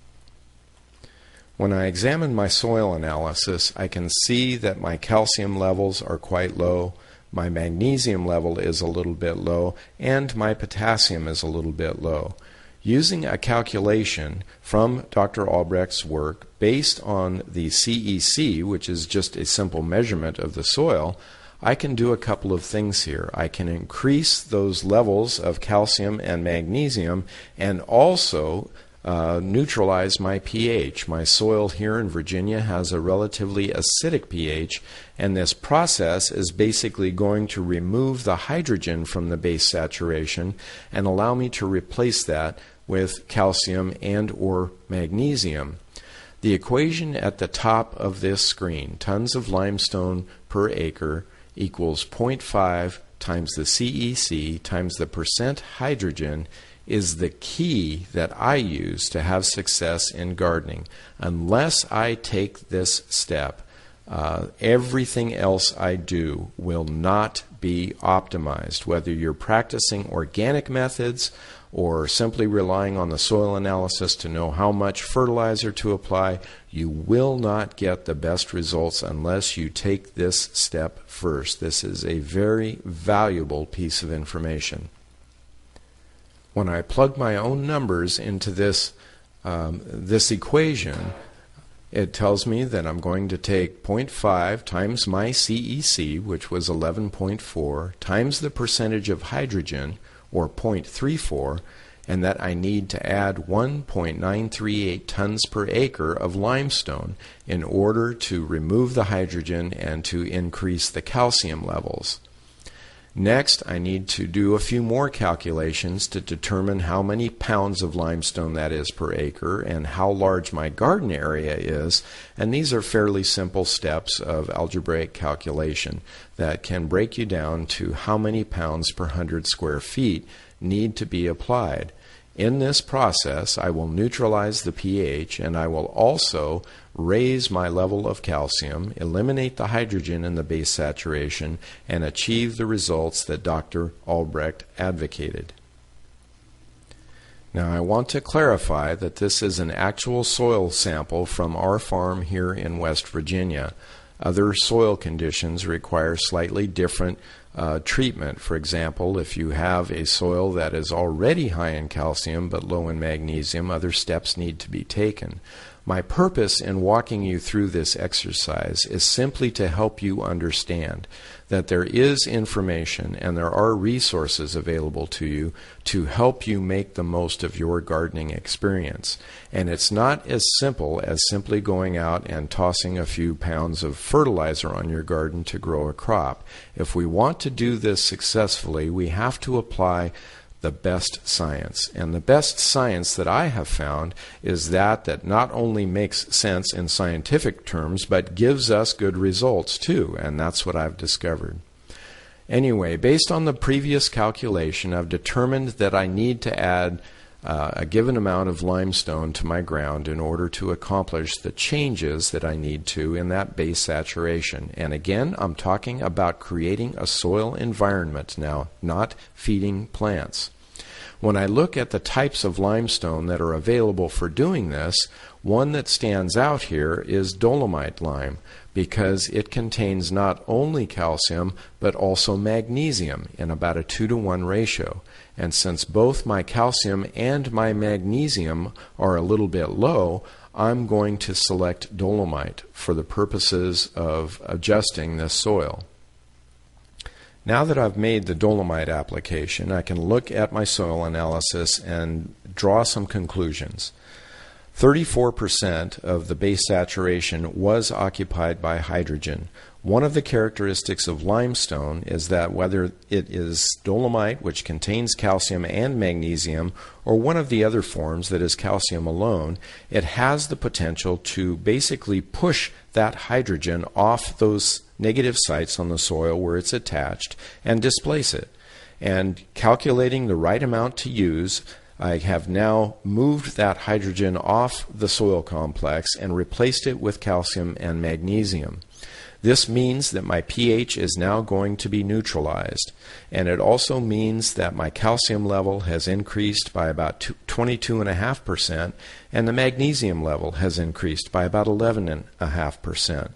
When I examine my soil analysis, I can see that my calcium levels are quite low, my magnesium level is a little bit low, and my potassium is a little bit low. Using a calculation from Dr. Albrecht's work based on the CEC, which is just a simple measurement of the soil, I can do a couple of things here. I can increase those levels of calcium and magnesium and also neutralize my pH. My soil here in Virginia has a relatively acidic pH, and this process is basically going to remove the hydrogen from the base saturation and allow me to replace that with calcium and or magnesium. The equation at the top of this screen, tons of limestone per acre, equals 0.5 times the CEC times the percent hydrogen, is the key that I use to have success in gardening. Unless I take this step, everything else I do will not be optimized. Whether you're practicing organic methods or simply relying on the soil analysis to know how much fertilizer to apply, you will not get the best results unless you take this step first. This is a very valuable piece of information. When I plug my own numbers into this equation, it tells me that I'm going to take 0.5 times my CEC, which was 11.4, times the percentage of hydrogen, or 0.34, and that I need to add 1.938 tons per acre of limestone in order to remove the hydrogen and to increase the calcium levels. Next, I need to do a few more calculations to determine how many pounds of limestone that is per acre and how large my garden area is, and these are fairly simple steps of algebraic calculation that can break you down to how many pounds per 100 square feet need to be applied. In this process, I will neutralize the pH, and I will also raise my level of calcium, eliminate the hydrogen in the base saturation, and achieve the results that Dr. Albrecht advocated. Now, I want to clarify that this is an actual soil sample from our farm here in West Virginia. Other soil conditions require slightly different treatment. For example, if you have a soil that is already high in calcium but low in magnesium, other steps need to be taken. My purpose in walking you through this exercise is simply to help you understand that there is information and there are resources available to you to help you make the most of your gardening experience. And it's not as simple as simply going out and tossing a few pounds of fertilizer on your garden to grow a crop. If we want to do this successfully, we have to apply the best science. And the best science that I have found is that not only makes sense in scientific terms, but gives us good results too, and that's what I've discovered. Anyway, based on the previous calculation, I've determined that I need to add a given amount of limestone to my ground in order to accomplish the changes that I need to in that base saturation. And again, I'm talking about creating a soil environment now, not feeding plants. When I look at the types of limestone that are available for doing this, one that stands out here is dolomite lime, because it contains not only calcium but also magnesium in about a 2-to-1 ratio. And since both my calcium and my magnesium are a little bit low, I'm going to select dolomite for the purposes of adjusting this soil. Now that I've made the dolomite application, I can look at my soil analysis and draw some conclusions. 34% of the base saturation was occupied by hydrogen. One of the characteristics of limestone is that whether it is dolomite, which contains calcium and magnesium, or one of the other forms that is calcium alone, it has the potential to basically push that hydrogen off those negative sites on the soil where it's attached and displace it. And calculating the right amount to use, I have now moved that hydrogen off the soil complex and replaced it with calcium and magnesium. This means that my pH is now going to be neutralized, and it also means that my calcium level has increased by about 22.5%, and the magnesium level has increased by about 11.5%.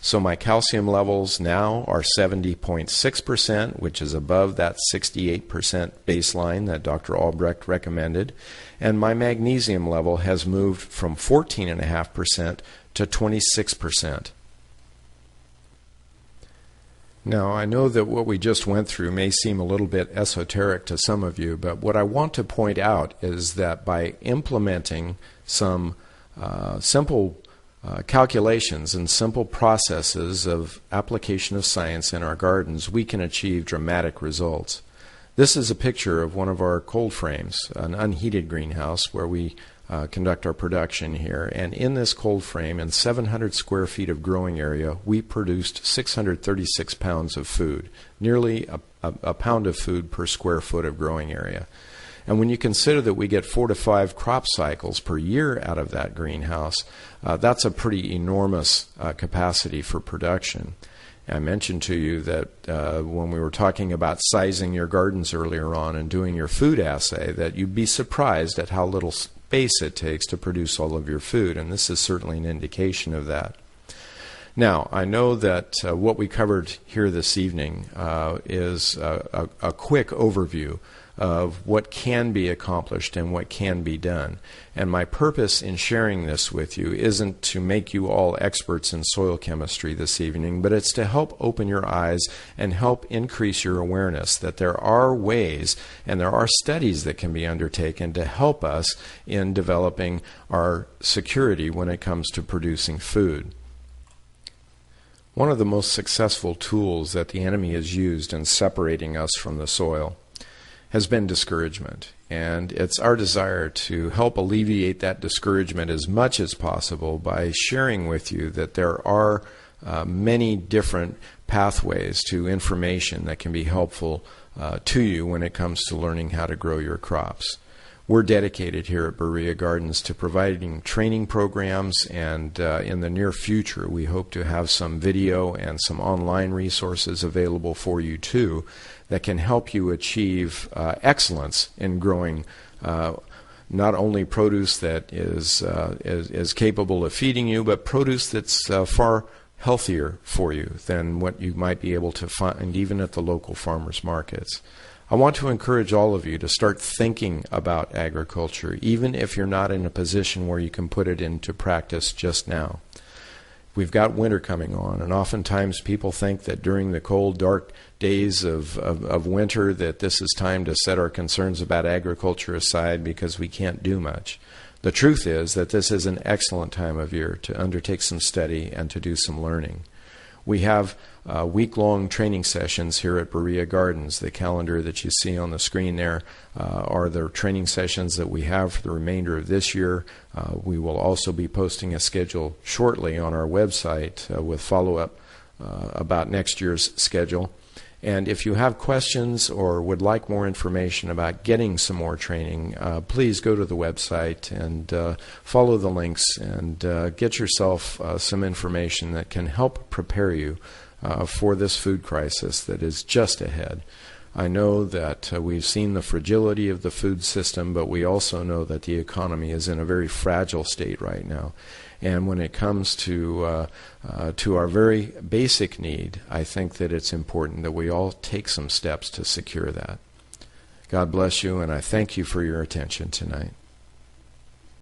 So my calcium levels now are 70.6%, which is above that 68% baseline that Dr. Albrecht recommended, and my magnesium level has moved from 14.5% to 26%. Now, I know that what we just went through may seem a little bit esoteric to some of you, but what I want to point out is that by implementing some simple calculations and simple processes of application of science in our gardens, we can achieve dramatic results. This is a picture of one of our cold frames, an unheated greenhouse where we conduct our production here. And in this cold frame, in 700 square feet of growing area, we produced 636 pounds of food, nearly a pound of food per square foot of growing area. And when you consider that we get 4 to 5 crop cycles per year out of that greenhouse, that's a pretty enormous capacity for production. I mentioned to you that when we were talking about sizing your gardens earlier on and doing your food assay, that you'd be surprised at how little space it takes to produce all of your food, and this is certainly an indication of that. Now, I know that what we covered here this evening is a quick overview of what can be accomplished and what can be done. And my purpose in sharing this with you isn't to make you all experts in soil chemistry this evening, but it's to help open your eyes and help increase your awareness that there are ways and there are studies that can be undertaken to help us in developing our security when it comes to producing food. One of the most successful tools that the enemy has used in separating us from the soil has been discouragement. And it's our desire to help alleviate that discouragement as much as possible by sharing with you that there are many different pathways to information that can be helpful to you when it comes to learning how to grow your crops. We're dedicated here at Berea Gardens to providing training programs, and in the near future we hope to have some video and some online resources available for you too that can help you achieve excellence in growing not only produce that is capable of feeding you, but produce that's far healthier for you than what you might be able to find even at the local farmers markets. I want to encourage all of you to start thinking about agriculture, even if you're not in a position where you can put it into practice just now. We've got winter coming on, and oftentimes people think that during the cold, dark days of winter that this is time to set our concerns about agriculture aside because we can't do much. The truth is that this is an excellent time of year to undertake some study and to do some learning. We have week-long training sessions here at Berea Gardens. The calendar that you see on the screen there are the training sessions that we have for the remainder of this year. We will also be posting a schedule shortly on our website with follow-up about next year's schedule. And if you have questions or would like more information about getting some more training, please go to the website and follow the links and get yourself some information that can help prepare you for this food crisis that is just ahead. I know that we've seen the fragility of the food system, but we also know that the economy is in a very fragile state right now. And when it comes to our very basic need, I think that it's important that we all take some steps to secure that. God bless you, and I thank you for your attention tonight.